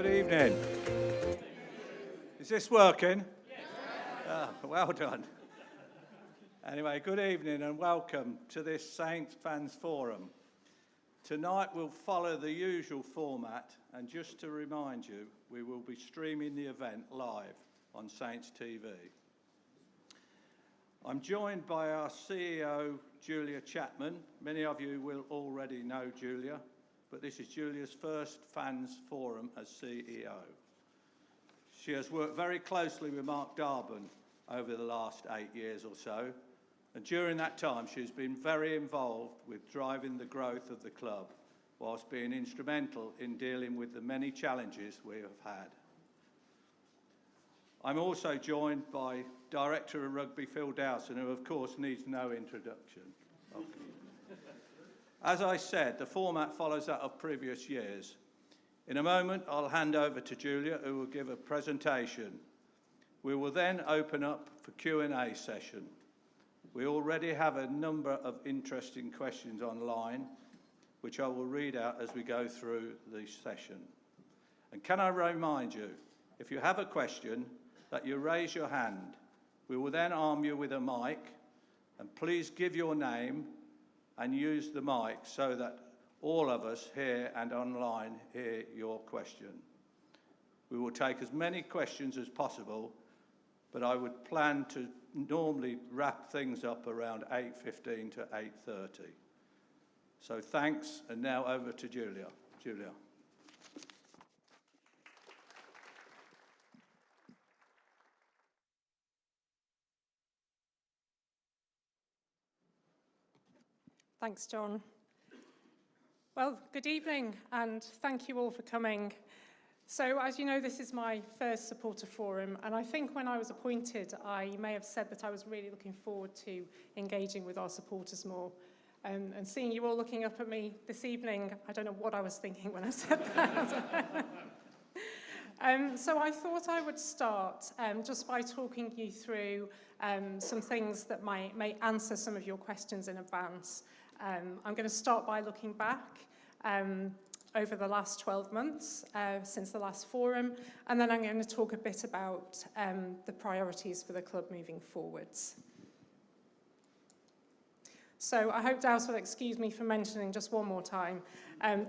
Good evening. Is this working? Yes. Well done. Anyway, good evening and welcome to this Saints Fans Forum. Tonight we'll follow the usual format, and just to remind you, we will be streaming the event live on Saints TV. I'm joined by our CEO, Julia Chapman. Many of you will already know Julia, but this is Julia's first Fans Forum as CEO. She has worked very closely with Mark Darban over the last 8 years or so, and during that time she's been very involved with driving the growth of the club, whilst being instrumental in dealing with the many challenges we have had. I'm also joined by Director of Rugby, Phil Dowson, who of course needs no introduction. Okay. As I said, the format follows that of previous years. In a moment, I'll hand over to Julia, who will give a presentation. We will then open up for Q&A session. We already have a number of interesting questions online, which I will read out as we go through the session. And can I remind you, if you have a question, that you raise your hand. We will then arm you with a mic, and please give your name and use the mic so that all of us here and online hear your question. We will take as many questions as possible, but I would plan to normally wrap things up around 8:15 to 8:30. So thanks, and now over to Julia. Julia. Thanks, John. Well, good evening, and thank you all for coming. So, as you know, this is my first supporter forum, and I think when I was appointed, I may have said that I was really looking forward to engaging with our supporters more. And seeing you all looking up at me this evening, I don't know what I was thinking when I said that. So I thought I would start just by talking you through some things that may answer some of your questions in advance. I'm going to start by looking back over the last 12 months since the last forum, and then I'm going to talk a bit about the priorities for the club moving forwards. So I hope Dowson will excuse me for mentioning just one more time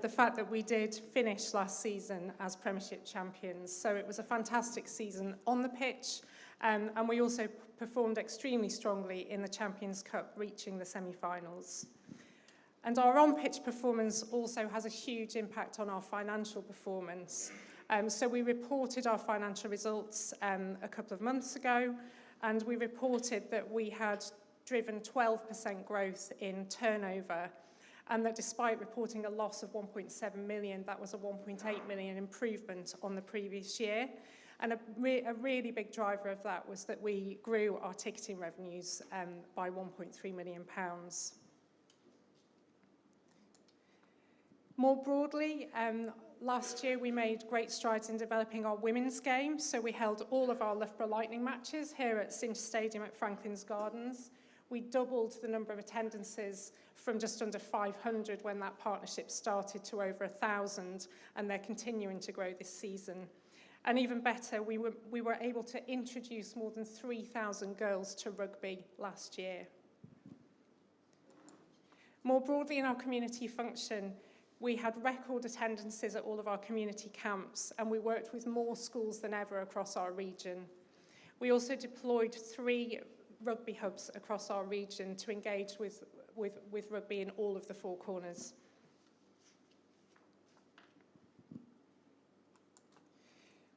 the fact that we did finish last season as Premiership champions. So it was a fantastic season on the pitch, and we also performed extremely strongly in the Champions Cup, reaching the semi-finals. And our on-pitch performance also has a huge impact on our financial performance. So we reported our financial results a couple of months ago, and we reported that we had driven 12% growth in turnover, and that despite reporting a loss of 1.7 million, that was a 1.8 million improvement on the previous year. And a really big driver of that was that we grew our ticketing revenues by £1.3 million. More broadly, last year we made great strides in developing our women's game. So we held all of our Loughborough Lightning matches here at Cinch Stadium at Franklin's Gardens. We doubled the number of attendances from just under 500 when that partnership started to over 1,000, and they're continuing to grow this season. And even better, we were able to introduce more than 3,000 girls to rugby last year. More broadly in our community function, we had record attendances at all of our community camps, and we worked with more schools than ever across our region. We also deployed 3 rugby hubs across our region to engage with rugby in all of the 4 corners.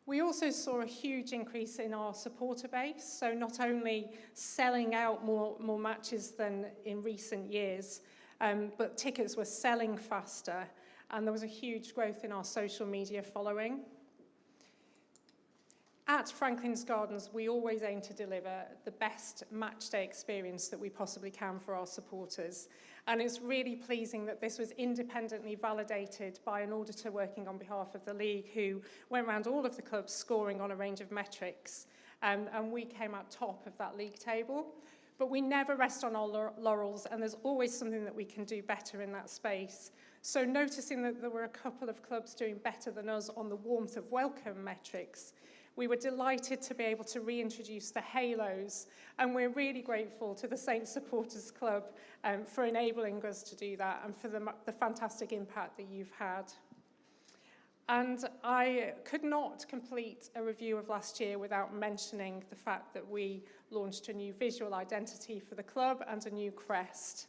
We also saw a huge increase in our supporter base, so not only selling out more matches than in recent years, but tickets were selling faster, and there was a huge growth in our social media following. At Franklin's Gardens, we always aim to deliver the best matchday experience that we possibly can for our supporters. And it's really pleasing that this was independently validated by an auditor working on behalf of the league, who went around all of the clubs scoring on a range of metrics. And we came out top of that league table. But we never rest on our laurels, and there's always something that we can do better in that space. So noticing that there were a couple of clubs doing better than us on the warmth of welcome metrics, we were delighted to be able to reintroduce the halos, and we're really grateful to the Saints Supporters Club for enabling us to do that and for the fantastic impact that you've had. And I could not complete a review of last year without mentioning the fact that we launched a new visual identity for the club and a new crest.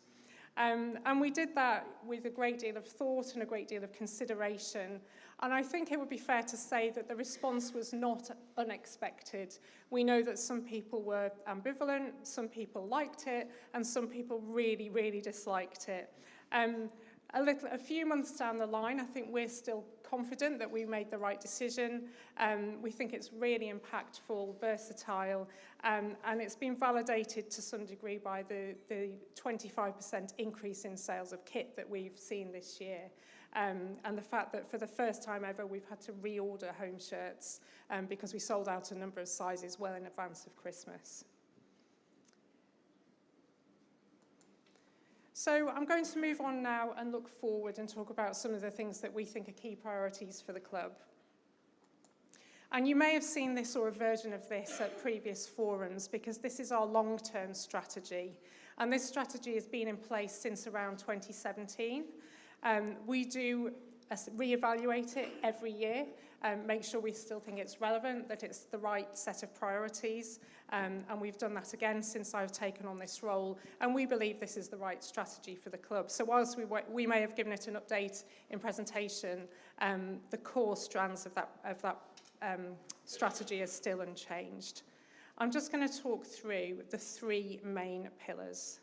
And we did that with a great deal of thought and a great deal of consideration. And I think it would be fair to say that the response was not unexpected. We know that some people were ambivalent, some people liked it, and some people really, really disliked it. A few months down the line, I think we're still confident that we made the right decision. We think it's really impactful, versatile, and it's been validated to some degree by the 25% increase in sales of kit that we've seen this year. And the fact that for the first time ever, we've had to reorder home shirts because we sold out a number of sizes well in advance of Christmas. So I'm going to move on now and look forward and talk about some of the things that we think are key priorities for the club. And you may have seen this or a version of this at previous forums because this is our long-term strategy. And this strategy has been in place since around 2017. We do reevaluate it every year, make sure we still think it's relevant, that it's the right set of priorities, and we've done that again since I've taken on this role, and we believe this is the right strategy for the club. So whilst we may have given it an update in presentation, the core strands of that strategy are still unchanged. I'm just going to talk through the three main pillars.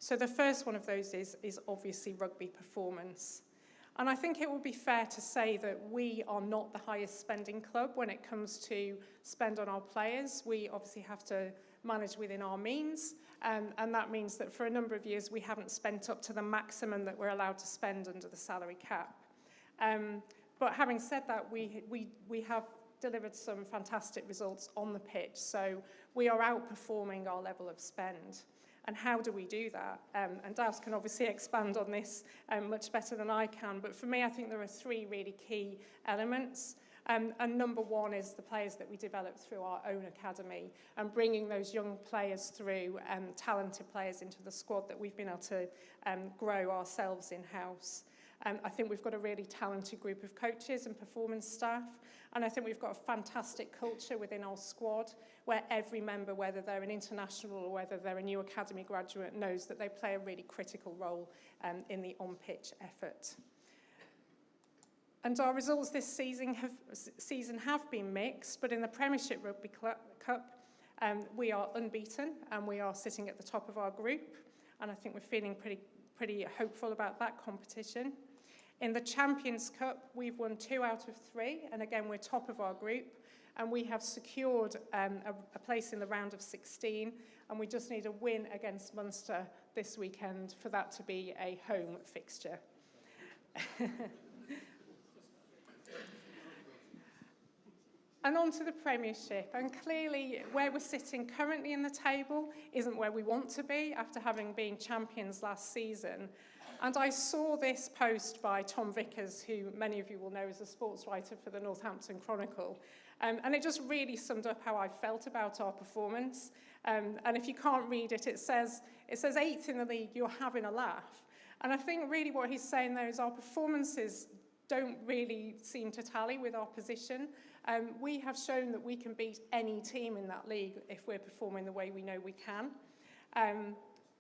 So the first one of those is obviously rugby performance. And I think it would be fair to say that we are not the highest spending club when it comes to spend on our players. We obviously have to manage within our means, and that means that for a number of years we haven't spent up to the maximum that we're allowed to spend under the salary cap. But having said that, we have delivered some fantastic results on the pitch, so we are outperforming our level of spend. And how do we do that? And Dowson can obviously expand on this much better than I can, but for me, I think there are three really key elements. And number one is the players that we develop through our own academy and bringing those young players through, talented players into the squad that we've been able to grow ourselves in-house. I think we've got a really talented group of coaches and performance staff, and I think we've got a fantastic culture within our squad where every member, whether they're an international or whether they're a new academy graduate, knows that they play a really critical role in the on-pitch effort. And our results this season have been mixed, but in the Premiership Rugby Cup, we are unbeaten and we are sitting at the top of our group, and I think we're feeling pretty hopeful about that competition. In the Champions Cup, we've won 2 out of 3, and again, we're top of our group, and we have secured a place in the round of 16, and we just need a win against Munster this weekend for that to be a home fixture. And on to the Premiership, and clearly where we're sitting currently in the table isn't where we want to be after having been champions last season. And I saw this post by Tom Vickers, who many of you will know is a sports writer for the Northampton Chronicle. And it just really summed up how I felt about our performance. And if you can't read it, it says 8th in the league, you're having a laugh. And I think really what he's saying there is our performances don't really seem to tally with our position. We have shown that we can beat any team in that league if we're performing the way we know we can.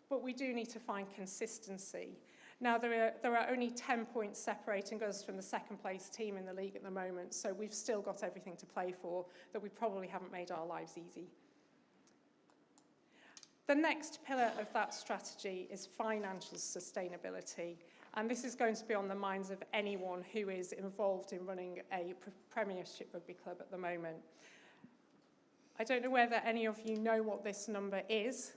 But we do need to find consistency. Now, there are only 10 points separating us from the second place team in the league at the moment, so we've still got everything to play for, that we probably haven't made our lives easy. The next pillar of that strategy is financial sustainability, and this is going to be on the minds of anyone who is involved in running a Premiership rugby club at the moment. I don't know whether any of you know what this number is,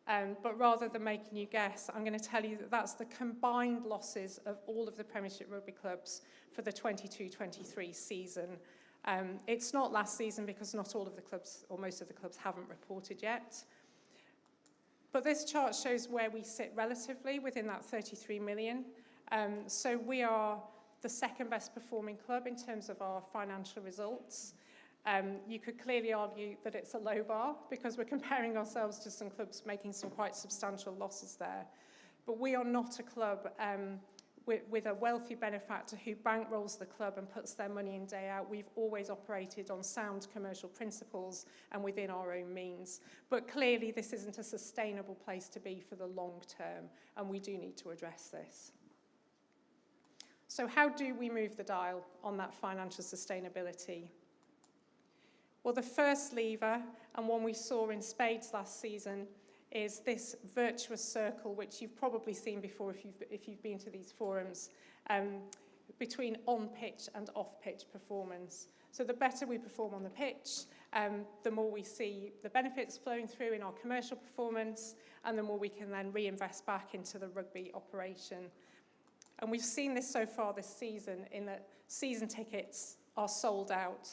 but rather than making you guess, I'm going to tell you that that's the combined losses of all of the Premiership rugby clubs for the 22-23 season. It's not last season because not all of the clubs, or most of the clubs, haven't reported yet. But this chart shows where we sit relatively within that 33 million. So we are the second best performing club in terms of our financial results. You could clearly argue that it's a low bar because we're comparing ourselves to some clubs making some quite substantial losses there. But we are not a club with a wealthy benefactor who bankrolls the club and puts their money in day out. We've always operated on sound commercial principles and within our own means. But clearly this isn't a sustainable place to be for the long term, and we do need to address this. So how do we move the dial on that financial sustainability? Well, the first lever, and one we saw in spades last season, is this virtuous circle, which you've probably seen before if you've been to these forums, between on-pitch and off-pitch performance. So the better we perform on the pitch, the more we see the benefits flowing through in our commercial performance, and the more we can then reinvest back into the rugby operation. And we've seen this so far this season in that season tickets are sold out.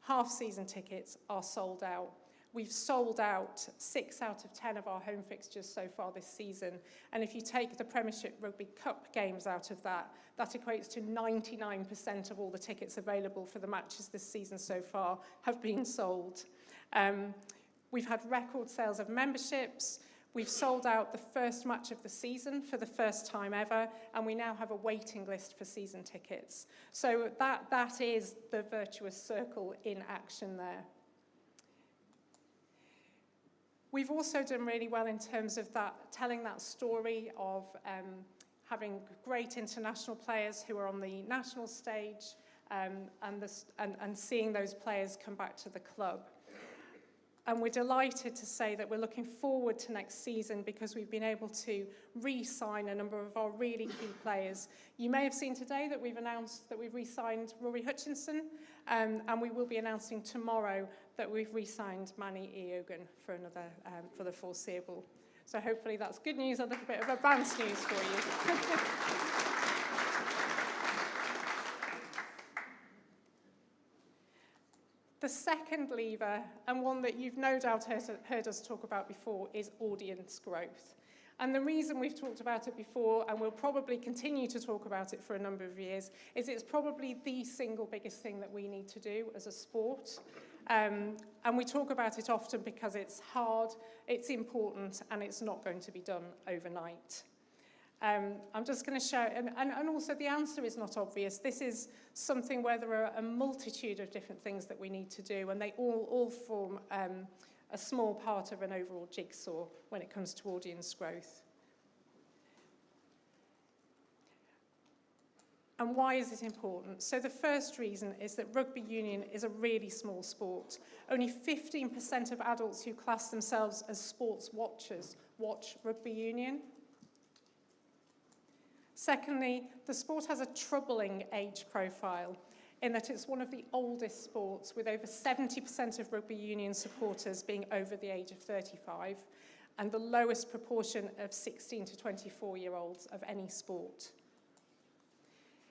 Half-season tickets are sold out. We've sold out 6 out of 10 of our home fixtures so far this season. And if you take the Premiership Rugby Cup games out of that, that equates to 99% of all the tickets available for the matches this season so far have been sold. We've had record sales of memberships. We've sold out the first match of the season for the first time ever, and we now have a waiting list for season tickets. So that is the virtuous circle in action there. We've also done really well in terms of that, telling that story of having great international players who are on the national stage and seeing those players come back to the club. And we're delighted to say that we're looking forward to next season because we've been able to re-sign a number of our really key players. You may have seen today that we've announced that we've re-signed Rory Hutchinson, and we will be announcing tomorrow that we've re-signed Manny Eogan for the foreseeable. So hopefully that's good news, a little bit of advance news for you. The second lever, and one that you've no doubt heard us talk about before, is audience growth. And the reason we've talked about it before, and we'll probably continue to talk about it for a number of years, is it's probably the single biggest thing that we need to do as a sport. And we talk about it often because it's hard, it's important, and it's not going to be done overnight. I'm just going to show, and also the answer is not obvious. This is something where there are a multitude of different things that we need to do, and they all form a small part of an overall jigsaw when it comes to audience growth. And why is it important? So the first reason is that rugby union is a really small sport. Only 15% of adults who class themselves as sports watchers watch rugby union. Secondly, the sport has a troubling age profile in that it's one of the oldest sports, with over 70% of rugby union supporters being over the age of 35, and the lowest proportion of 16 to 24-year-olds of any sport.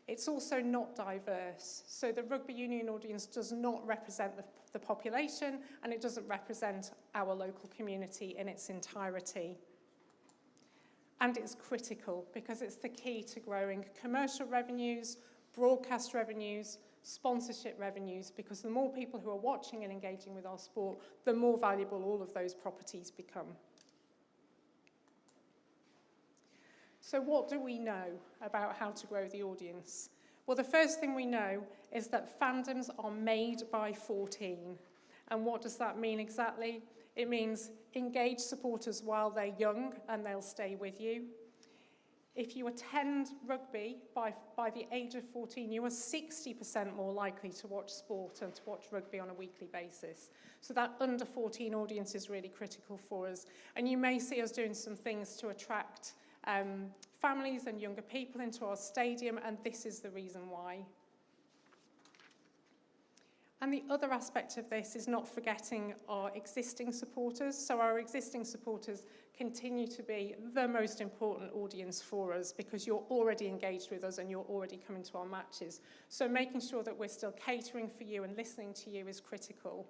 It's also not diverse, so the rugby union audience does not represent the population, and it doesn't represent our local community in its entirety. And it's critical because it's the key to growing commercial revenues, broadcast revenues, sponsorship revenues, because the more people who are watching and engaging with our sport, the more valuable all of those properties become. So what do we know about how to grow the audience? Well, the first thing we know is that fandoms are made by 14. And what does that mean exactly? It means engage supporters while they're young and they'll stay with you. If you attend rugby by the age of 14, you are 60% more likely to watch sport and to watch rugby on a weekly basis. So that under 14 audience is really critical for us. And you may see us doing some things to attract families and younger people into our stadium, and this is the reason why. And the other aspect of this is not forgetting our existing supporters. So our existing supporters continue to be the most important audience for us because you're already engaged with us and you're already coming to our matches. So making sure that we're still catering for you and listening to you is critical.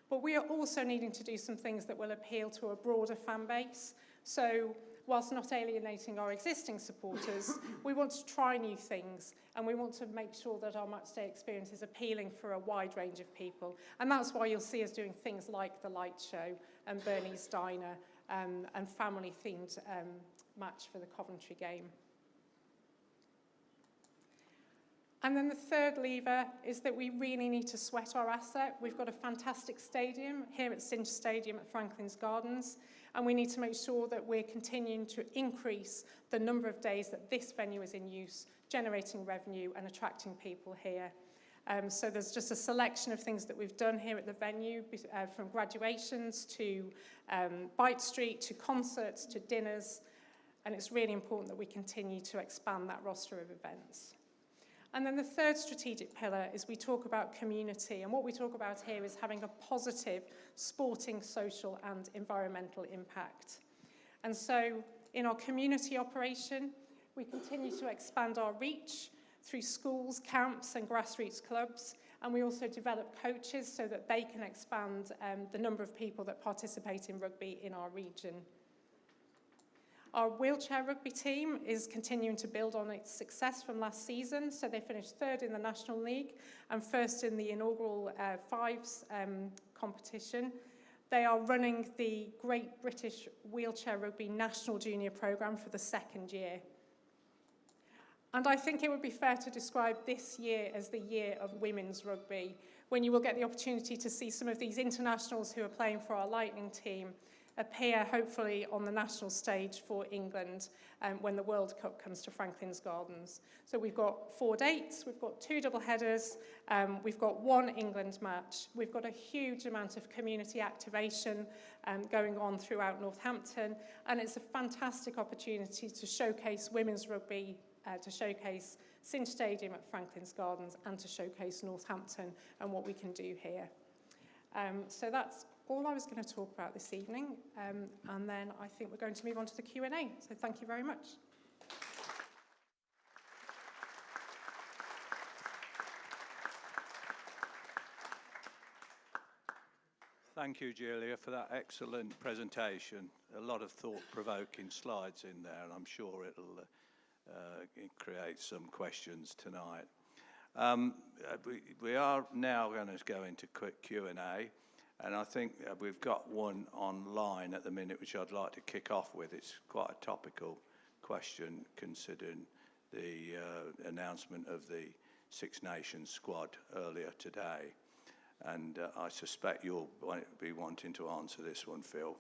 But we are also needing to do some things that will appeal to a broader fan base. So whilst not alienating our existing supporters, we want to try new things, and we want to make sure that our matchday experience is appealing for a wide range of people. And that's why you'll see us doing things like the light show and Bernie's Diner and family-themed match for the Coventry game. And then the third lever is that we really need to sweat our asset. We've got a fantastic stadium here at Cinch Stadium at Franklin's Gardens, and we need to make sure that we're continuing to increase the number of days that this venue is in use, generating revenue and attracting people here. So there's just a selection of things that we've done here at the venue, from graduations to Bite Street to concerts to dinners, and it's really important that we continue to expand that roster of events. And then the third strategic pillar is we talk about community, and what we talk about here is having a positive sporting, social and environmental impact. And so in our community operation, we continue to expand our reach through schools, camps and grassroots clubs, and we also develop coaches so that they can expand the number of people that participate in rugby in our region. Our wheelchair rugby team is continuing to build on its success from last season. So they finished third in the National League and first in the inaugural Fives competition. They are running the Great British Wheelchair Rugby National Junior Programme for the second year. And I think it would be fair to describe this year as the year of women's rugby, when you will get the opportunity to see some of these internationals who are playing for our Lightning team appear hopefully on the national stage for England when the World Cup comes to Franklin's Gardens. So we've got 4 dates, we've got 2 double headers, we've got 1 England match, we've got a huge amount of community activation going on throughout Northampton, and it's a fantastic opportunity to showcase women's rugby, to showcase Cinch Stadium at Franklin's Gardens, and to showcase Northampton and what we can do here. So that's all I was going to talk about this evening, and then I think we're going to move on to the Q&A. So thank you very much. Thank you, Julia, for that excellent presentation. A lot of thought-provoking slides in there, and I'm sure it'll create some questions tonight. We are now going to go into quick Q&A. And I think we've got one online at the minute, which I'd like to kick off with. It's quite a topical question, considering the announcement of the Six Nations squad earlier today. And I suspect you'll be wanting to answer this one, Phil.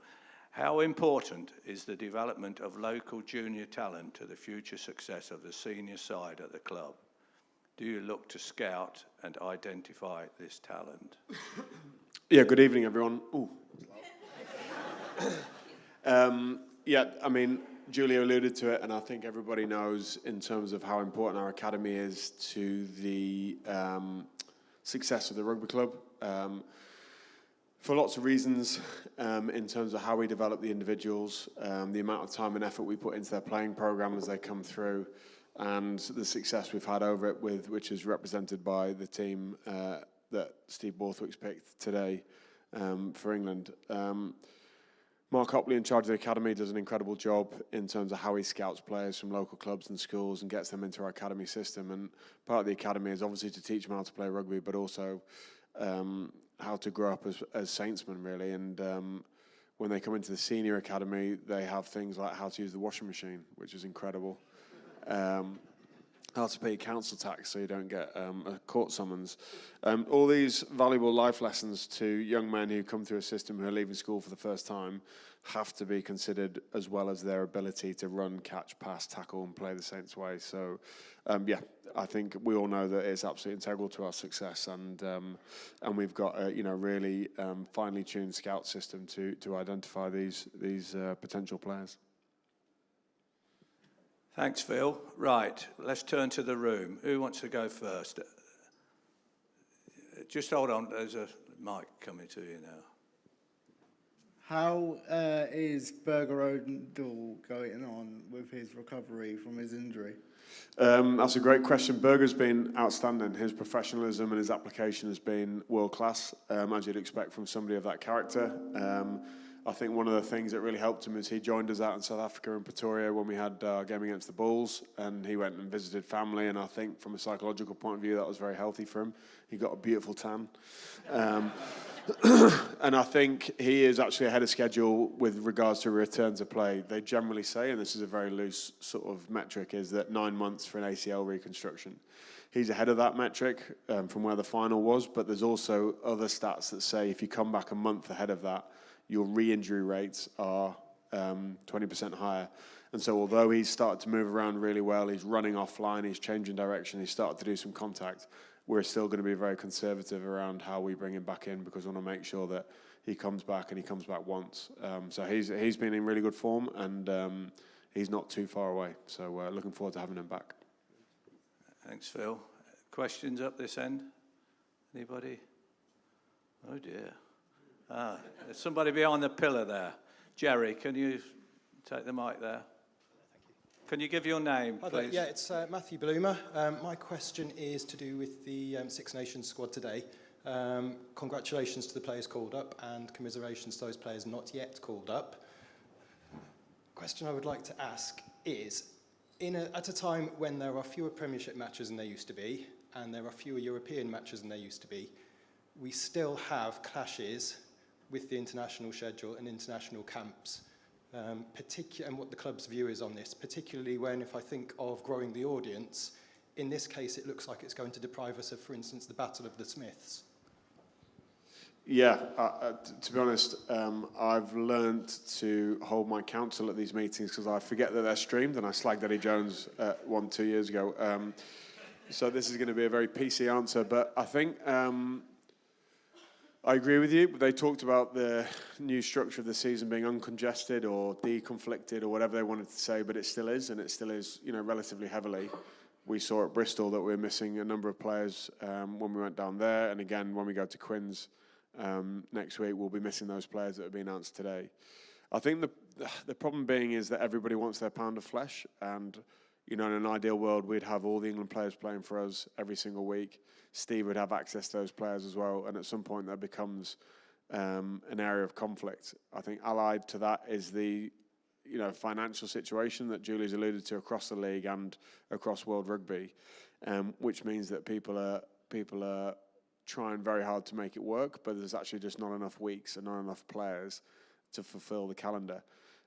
How important is the development of local junior talent to the future success of the senior side at the club? Do you look to scout and identify this talent? Yeah, good evening, everyone. Ooh. Yeah, I mean, Julia alluded to it, and I think everybody knows in terms of how important our academy is to the success of the rugby club. For lots of reasons, in terms of how we develop the individuals, the amount of time and effort we put into their playing programme as they come through, and the success we've had over it with, which is represented by the team that Steve Borthwick's picked today for England. Mark Hopley, in charge of the academy, does an incredible job in terms of how he scouts players from local clubs and schools and gets them into our academy system. And part of the academy is obviously to teach them how to play rugby, but also how to grow up as saintsmen, really. And when they come into the senior academy, they have things like how to use the washing machine, which is incredible. How to pay council tax so you don't get a court summons. All these valuable life lessons to young men who come through a system who are leaving school for the first time have to be considered, as well as their ability to run, catch, pass, tackle and play the Saints way. So yeah, I think we all know that it's absolutely integral to our success, and we've got a really finely tuned scout system to identify these potential players. Thanks, Phil. Right, let's turn to the room. Who wants to go first? Just hold on, there's a mic coming to you now. How is Berger Odendall going on with his recovery from his injury? That's a great question. Berger's been outstanding. His professionalism and his application has been world class, as you'd expect from somebody of that character. I think one of the things that really helped him is he joined us out in South Africa in Pretoria when we had our game against the Bulls, and he went and visited family, and I think from a psychological point of view that was very healthy for him. He got a beautiful tan. And I think he is actually ahead of schedule with regards to return to play. They generally say, and this is a very loose sort of metric, is that 9 months for an ACL reconstruction. He's ahead of that metric from where the final was, but there's also other stats that say if you come back a month ahead of that, your re-injury rates are 20% higher. And so although he's started to move around really well, he's running offline, he's changing direction, he's started to do some contact, we're still going to be very conservative around how we bring him back in because we want to make sure that he comes back and he comes back once. So he's been in really good form, and he's not too far away. So looking forward to having him back. Thanks, Phil. Questions up this end? Anybody? Oh, dear. There's somebody behind the pillar there. Jerry, can you take the mic there? Can you give your name, please? Yeah, it's Matthew Bloomer. My question is to do with the Six Nations squad today. Congratulations to the players called up, and commiserations to those players not yet called up. Question I would like to ask is, at a time when there are fewer Premiership matches than there used to be, and there are fewer European matches than there used to be, we still have clashes with the international schedule and international camps, and what the club's view is on this, particularly when, if I think of growing the audience, in this case it looks like it's going to deprive us of, for instance, the Battle of the Smiths. Yeah, to be honest, I've learned to hold my counsel at these meetings because I forget that they're streamed, and I slagged Eddie Jones 2 years ago. So this is going to be a very PC answer, but I think I agree with you. They talked about the new structure of the season being uncongested or deconflicted or whatever they wanted to say, but it still is, and it still is, relatively heavily. We saw at Bristol that we're missing a number of players when we went down there, and again, when we go to Quins next week, we'll be missing those players that have been announced today. I think the problem being is that everybody wants their pound of flesh, and in an ideal world, we'd have all the England players playing for us every single week. Steve would have access to those players as well, and at some point that becomes an area of conflict. I think allied to that is the financial situation that Julie's alluded to across the league and across World Rugby, which means that people are trying very hard to make it work, but there's actually just not enough weeks and not enough players to fulfill the calendar.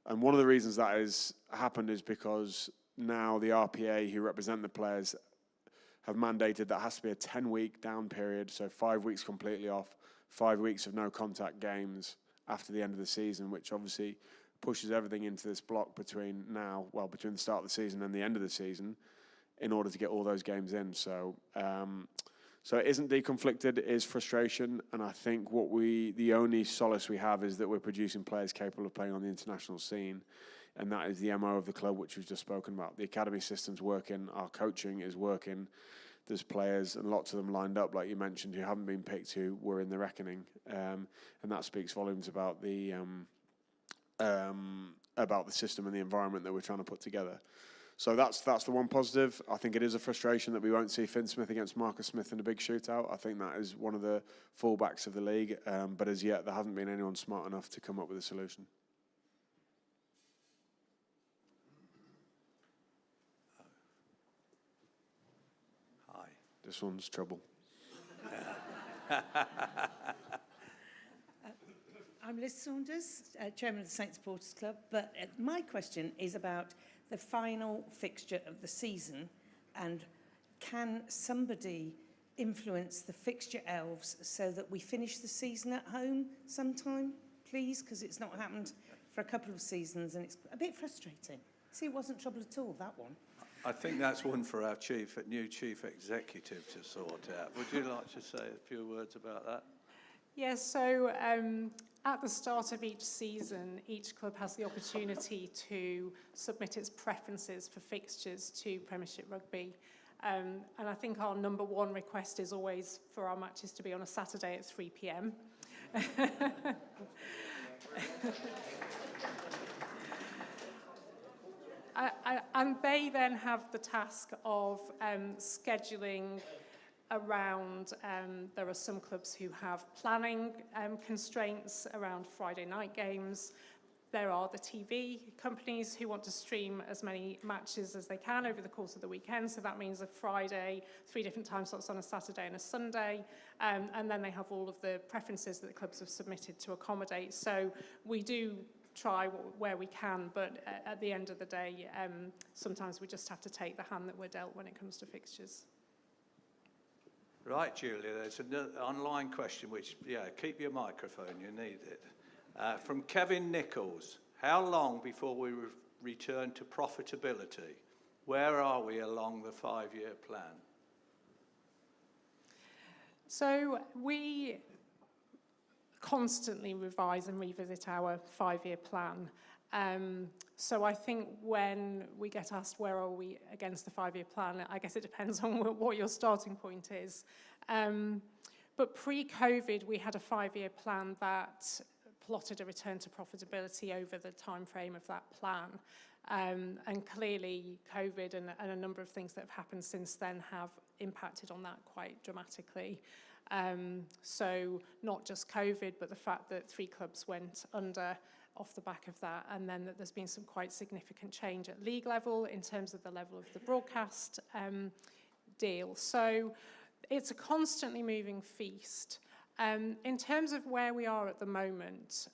And one of the reasons that has happened is because now the RPA, who represent the players, have mandated that has to be a 10-week down period, so 5 weeks completely off, 5 weeks of no contact games after the end of the season, which obviously pushes everything into this block between the start of the season and the end of the season in order to get all those games in. So it isn't deconflicted, it is frustration, and I think the only solace we have is that we're producing players capable of playing on the international scene, and that is the MO of the club, which we've just spoken about. The academy system's working, our coaching is working, there's players, and lots of them lined up, like you mentioned, who haven't been picked, who were in the reckoning, and that speaks volumes about the system and the environment that we're trying to put together. So that's the one positive. I think it is a frustration that we won't see Finn Smith against Marcus Smith in a big shootout. I think that is one of the fallbacks of the league, but as yet there hasn't been anyone smart enough to come up with a solution. Hi. This one's trouble. I'm Liz Saunders, Chairman of the Saint Supporters Club, but my question is about the final fixture of the season, and can somebody influence the fixture elves so that we finish the season at home sometime, please? Because it's not happened for a couple of seasons and it's a bit frustrating. See, it wasn't trouble at all, that one. I think that's one for our new chief executive to sort out. Would you like to say a few words about that? Yes, so at the start of each season, each club has the opportunity to submit its preferences for fixtures to Premiership Rugby. And I think our number one request is always for our matches to be on a Saturday at 3 p.m. And they then have the task of scheduling around, there are some clubs who have planning constraints around Friday night games. There are the TV companies who want to stream as many matches as they can over the course of the weekend. So that means a Friday, 3 different time slots on a Saturday and a Sunday. And then they have all of the preferences that the clubs have submitted to accommodate. So we do try where we can, but at the end of the day, sometimes we just have to take the hand that we're dealt when it comes to fixtures. Right, Julia, there's an online question which, keep your microphone, you need it. From Kevin Nichols, how long before we return to profitability? Where are we along the 5-year plan? So we constantly revise and revisit our 5-year plan. So I think when we get asked where are we against the 5-year plan, I guess it depends on what your starting point is. But pre-COVID, we had a 5-year plan that plotted a return to profitability over the time frame of that plan. And clearly, COVID and a number of things that have happened since then have impacted on that quite dramatically. So not just COVID, but the fact that 3 clubs went under off the back of that, and then that there's been some quite significant change at league level in terms of the level of the broadcast deal. So it's a constantly moving feast. In terms of where we are at the moment,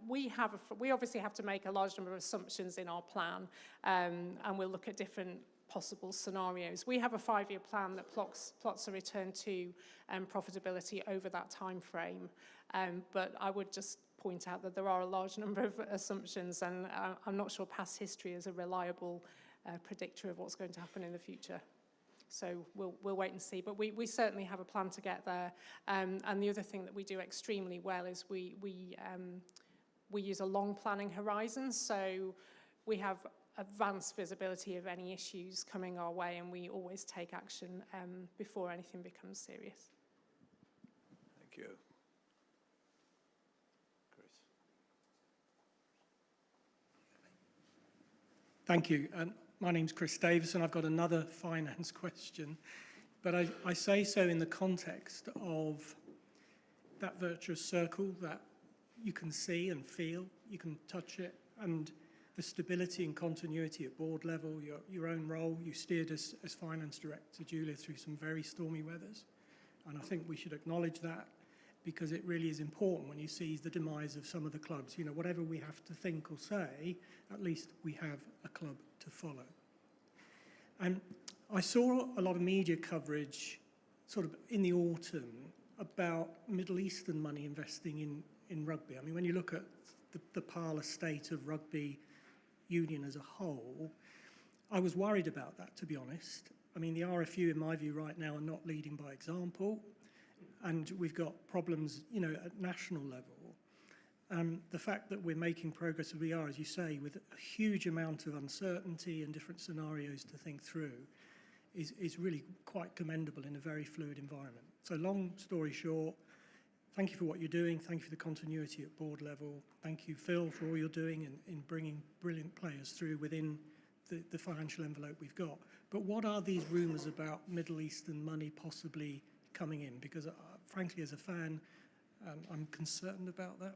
we obviously have to make a large number of assumptions in our plan, and we'll look at different possible scenarios. We have a 5-year plan that plots a return to profitability over that time frame, but I would just point out that there are a large number of assumptions, and I'm not sure past history is a reliable predictor of what's going to happen in the future. So we'll wait and see. But we certainly have a plan to get there. And the other thing that we do extremely well is we use a long planning horizon. So we have advanced visibility of any issues coming our way, and we always take action before anything becomes serious. Thank you. Chris. Thank you. My name's Chris Davis, and I've got another finance question. But I say so in the context of that virtuous circle that you can see and feel, you can touch it, and the stability and continuity at board level, your own role. You steered as finance director, Julia, through some very stormy weathers. And I think we should acknowledge that, because it really is important when you see the demise of some of the clubs. You know, whatever we have to think or say, at least we have a club to follow. And I saw a lot of media coverage sort of in the autumn about Middle Eastern money investing in rugby. I mean, when you look at the parlour state of rugby union as a whole, I was worried about that, to be honest. I mean, the RFU, in my view, right now are not leading by example, and we've got problems, you know, at national level. The fact that we're making progress as we are, as you say, with a huge amount of uncertainty and different scenarios to think through, is really quite commendable in a very fluid environment. So long story short, thank you for what you're doing. Thank you for the continuity at board level. Thank you, Phil, for all you're doing in bringing brilliant players through within the financial envelope we've got. But what are these rumours about Middle Eastern money possibly coming in? Because frankly, as a fan, I'm concerned about that.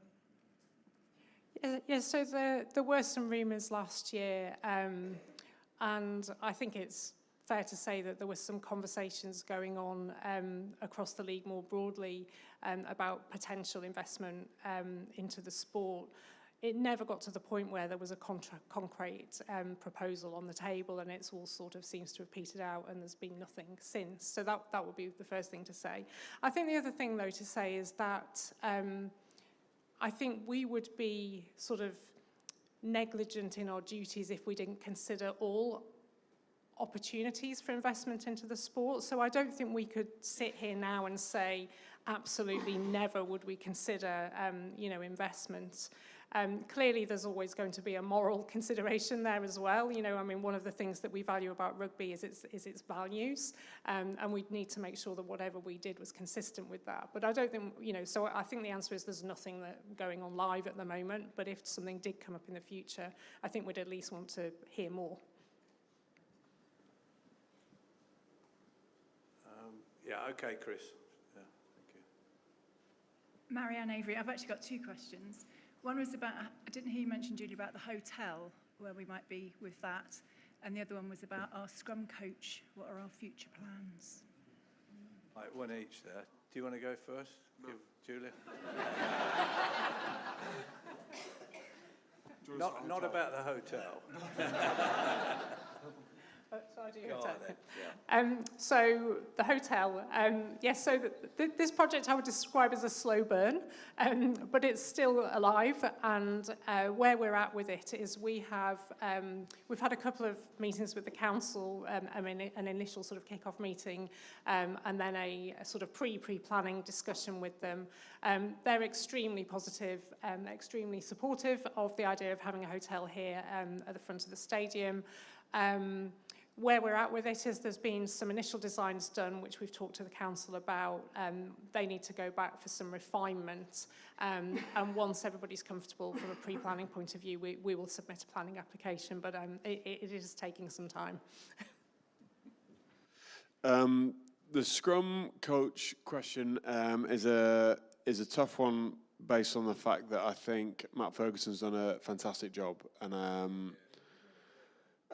Yeah, so there were some rumours last year, and I think it's fair to say that there were some conversations going on across the league more broadly about potential investment into the sport. It never got to the point where there was a concrete proposal on the table, and it's all sort of seems to have petered out, and there's been nothing since. So that would be the first thing to say. I think the other thing, though, to say is that I think we would be sort of negligent in our duties if we didn't consider all opportunities for investment into the sport. So I don't think we could sit here now and say absolutely never would we consider investment. Clearly there's always going to be a moral consideration there as well. You know, I mean, one of the things that we value about rugby is its values, and we need to make sure that whatever we did was consistent with that. But I don't think, so I think the answer is there's nothing going on live at the moment, but if something did come up in the future, I think we'd at least want to hear more. Yeah, okay, Chris. Yeah, thank you. Marianne Avery, I've actually got two questions. One was about, I didn't hear you mention, Julie, about the hotel, where we might be with that. And the other one was about our scrum coach. What are our future plans? Right, one each there. Do you want to go first? No. Give Julia. Not about the hotel. So I do Go hotel. on then, yeah. So the hotel, yes, so this project I would describe as a slow burn, but it's still alive, and where we're at with it is we've had a couple of meetings with the council, an initial sort of kick-off meeting, and then a sort of pre-planning discussion with them. They're extremely positive, extremely supportive of the idea of having a hotel here at the front of the stadium. Where we're at with it is there's been some initial designs done, which we've talked to the council about. They need to go back for some refinement. And once everybody's comfortable from a pre-planning point of view, we will submit a planning application, but it is taking some time. The scrum coach question is a tough one based on the fact that I think Matt Ferguson's done a fantastic job,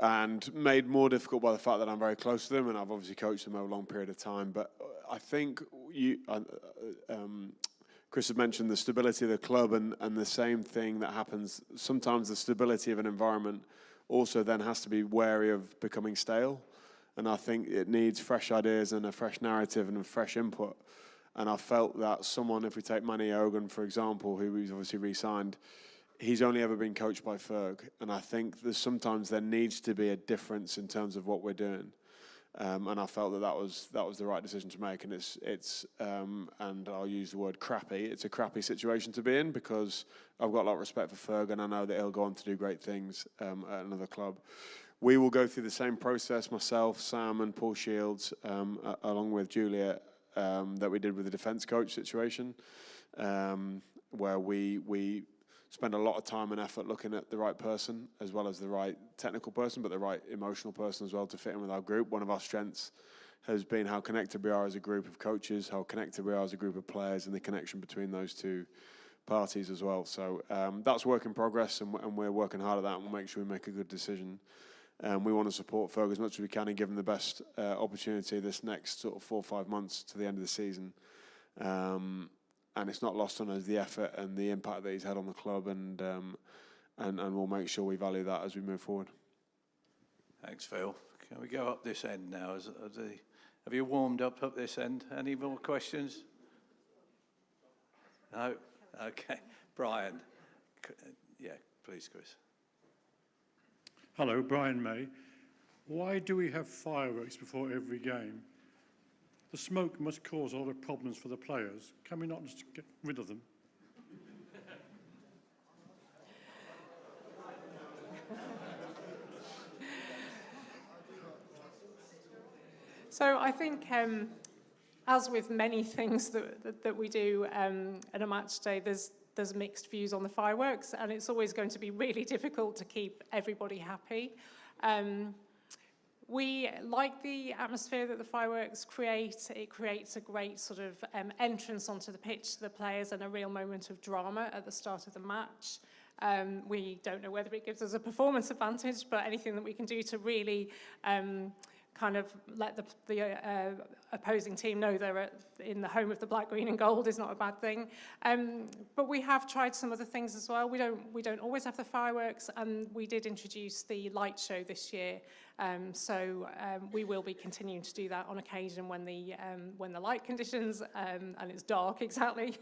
and made more difficult by the fact that I'm very close to them, and I've obviously coached them over a long period of time. But I think Chris had mentioned the stability of the club, and the same thing that happens. Sometimes the stability of an environment also then has to be wary of becoming stale. And I think it needs fresh ideas and a fresh narrative and a fresh input. And I felt that someone, if we take Manny Ogan, for example, who we've obviously re-signed, he's only ever been coached by Ferg, and I think sometimes there needs to be a difference in terms of what we're doing, and I felt that was the right decision to make. And it's and I'll use the word crappy. It's a crappy situation to be in, because I've got a lot of respect for Ferg, and I know that he'll go on to do great things at another club. We will go through the same process, myself, Sam, and Paul Shields, along with Julia, that we did with the defence coach situation, where we spend a lot of time and effort looking at the right person, as well as the right technical person, but the right emotional person as well to fit in with our group. One of our strengths has been how connected we are as a group of coaches, how connected we are as a group of players, and the connection between those two parties as well. So that's work in progress, and we're working hard at that, and we'll make sure we make a good decision. We want to support Ferg as much as we can and give him the best opportunity this next sort of 4 or 5 months to the end of the season. And it's not lost on us the effort and the impact that he's had on the club, and we'll make sure we value that as we move forward. Thanks, Phil. Can we go up this end now? Have you warmed up this end? Any more questions? No? Okay. Brian. Yeah, please, Chris. Hello, Brian May. Why do we have fireworks before every game? The smoke must cause a lot of problems for the players. Can we not just get rid of them? So I think, as with many things that we do at a match day, there's mixed views on the fireworks, and it's always going to be really difficult to keep everybody happy. We like the atmosphere that the fireworks create. It creates a great sort of entrance onto the pitch to the players, and a real moment of drama at the start of the match. We don't know whether it gives us a performance advantage, but anything that we can do to really kind of let the opposing team know they're in the home of the black, green and gold is not a bad thing. But we have tried some other things as well. We don't always have the fireworks, and we did introduce the light show this year. So we will be continuing to do that on occasion when the light conditions and it's dark exactly.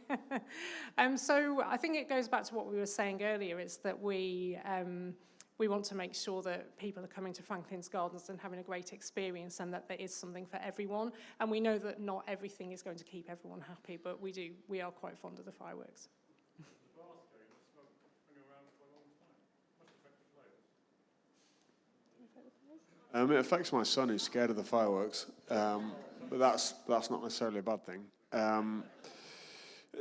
So I think it goes back to what we were saying earlier, is that we want to make sure that people are coming to Franklin's Gardens and having a great experience, and that there is something for everyone. And we know that not everything is going to keep everyone happy, but we are quite fond of the fireworks. It affects my son, who's scared of the fireworks, but that's not necessarily a bad thing.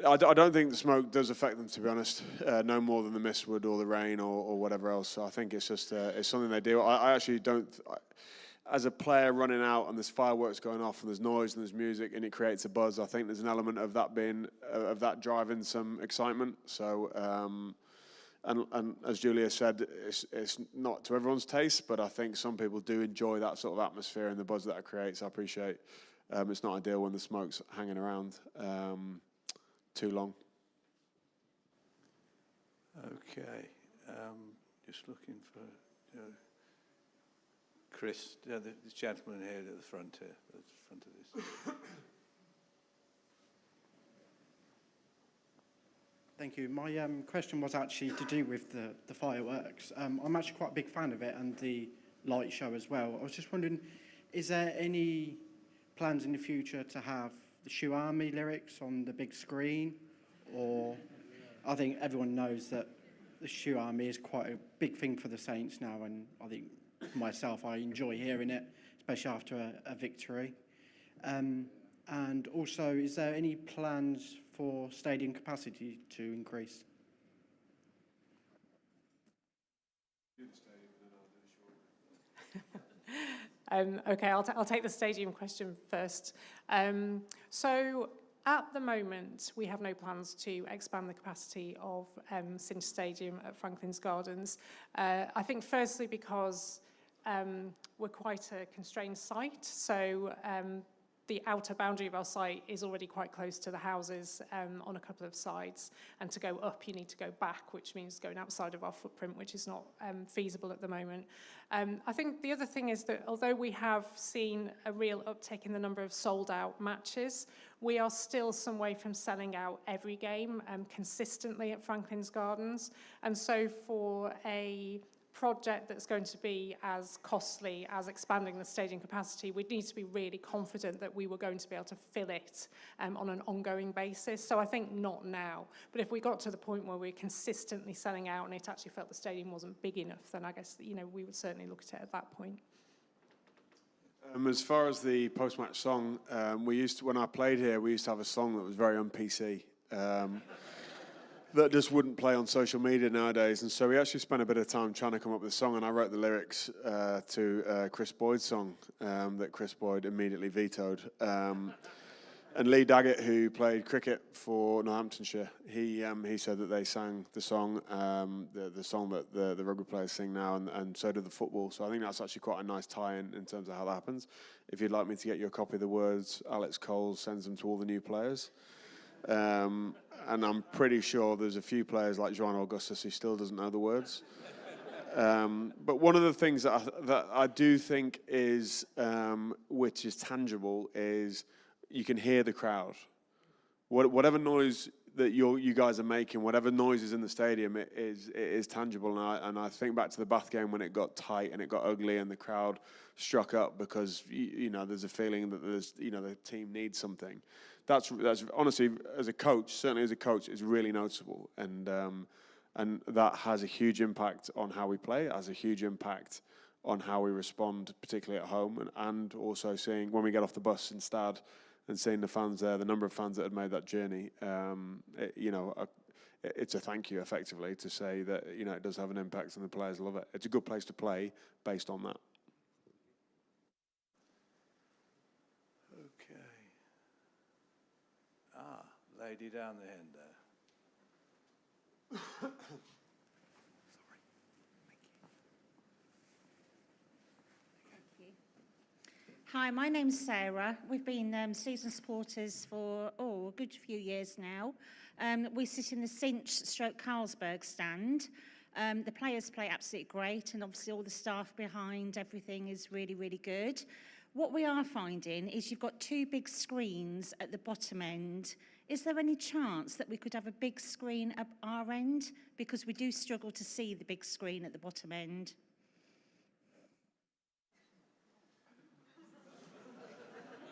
I don't think the smoke does affect them, to be honest, no more than the mist would or the rain or whatever else. So I think it's just it's something they do. I actually don't. as a player running out and there's fireworks going off and there's noise and there's music and it creates a buzz, I think there's an element of that being of that driving some excitement. So, and as Julia said, it's not to everyone's taste, but I think some people do enjoy that sort of atmosphere and the buzz that it creates. I appreciate. It's not ideal when the smoke's hanging around too long. Okay, just looking for Chris, the gentleman here at the front here, at the front of this. Thank you. My question was actually to do with the fireworks. I'm actually quite a big fan of it and the light show as well. I was just wondering, is there any plans in the future to have the Shoe Army lyrics on the big screen? Or I think everyone knows that the Shoe Army is quite a big thing for the Saints now, and I think myself, I enjoy hearing it, especially after a victory. And also, is there any plans for stadium capacity to increase? Okay, I'll take the stadium question first. So at the moment, we have no plans to expand the capacity of Cinch Stadium at Franklin's Gardens. I think firstly because we're quite a constrained site, so the outer boundary of our site is already quite close to the houses on a couple of sides, and to go up you need to go back, which means going outside of our footprint, which is not feasible at the moment. I think the other thing is that although we have seen a real uptick in the number of sold out matches, we are still some way from selling out every game consistently at Franklin's Gardens, and so for a project that's going to be as costly as expanding the stadium capacity, we'd need to be really confident that we were going to be able to fill it on an ongoing basis. So I think not now. But if we got to the point where we're consistently selling out and it actually felt the stadium wasn't big enough, then I guess, you know, we would certainly look at it at that point. As far as the post-match song, when I played here, we used to have a song that was very un-PC. That just wouldn't play on social media nowadays, and so we actually spent a bit of time trying to come up with a song, and I wrote the lyrics to Chris Boyd's song that Chris Boyd immediately vetoed. And Lee Daggett, who played cricket for Northamptonshire, he said that they sang the song, the song that the rugby players sing now, and so do the football. So I think that's actually quite a nice tie-in in terms of how that happens. If you'd like me to get you a copy of the words, Alex Coles sends them to all the new players. And I'm pretty sure there's a few players like Joan Augustus who still doesn't know the words. But one of the things that I do think is, which is tangible, is you can hear the crowd. Whatever noise that you guys are making, whatever noise is in the stadium, it is tangible. And I think back to the Bath game when it got tight and it got ugly and the crowd struck up because you know there's a feeling that the team needs something. That's honestly, as a coach, certainly as a coach, is really noticeable, and that has a huge impact on how we play. It has a huge impact on how we respond, particularly at home, and also seeing when we get off the bus in Stad and seeing the fans there, the number of fans that had made that journey. It's a thank you, effectively, to say that it does have an impact and the players love it. It's a good place to play based on that. Lady down the end there. Sorry. Thank you. Hi, my name's Sarah. We've been season supporters for a good few years now. We sit in the Cinch/Carlsberg stand. The players play absolutely great, and obviously all the staff behind everything is really, really good. What we are finding is you've got two big screens at the bottom end. Is there any chance that we could have a big screen at our end? Because we do struggle to see the big screen at the bottom end.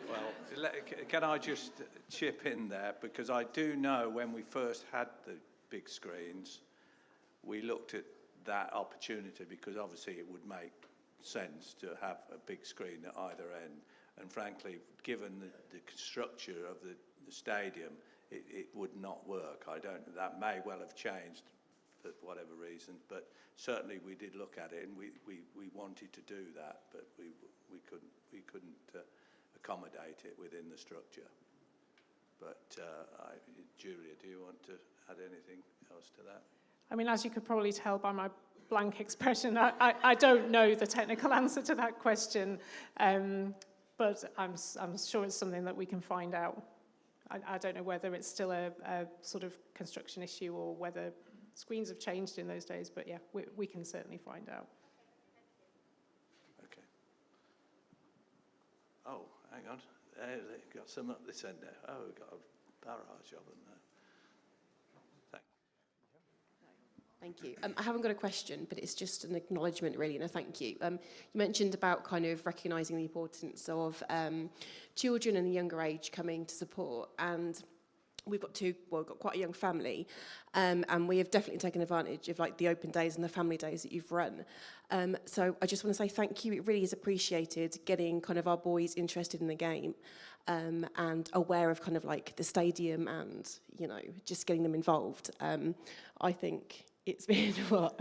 Well, can I just chip in there? Because I do know when we first had the big screens, we looked at that opportunity because obviously it would make sense to have a big screen at either end. And frankly, given the structure of the stadium, it would not work. That may well have changed for whatever reason. But certainly we did look at it, and we wanted to do that, but we couldn't accommodate it within the structure. But Julia, do you want to add anything else to that? I mean, as you could probably tell by my blank expression, I don't know the technical answer to that question, but I'm sure it's something that we can find out. I don't know whether it's still a sort of construction issue or whether screens have changed in those days, but yeah, we can certainly find out. Okay. Oh, hang on. They've got some up this end there. Oh, we've got a barrage of them there. Thank you. I haven't got a question, but it's just an acknowledgement, really, and a thank you. You mentioned about kind of recognising the importance of children in the younger age coming to support, and we've got quite a young family, and we have definitely taken advantage of like the open days and the family days that you've run. So I just want to say thank you. It really is appreciated getting kind of our boys interested in the game, and aware of kind of like the stadium and, you know, just getting them involved. I think it's been what?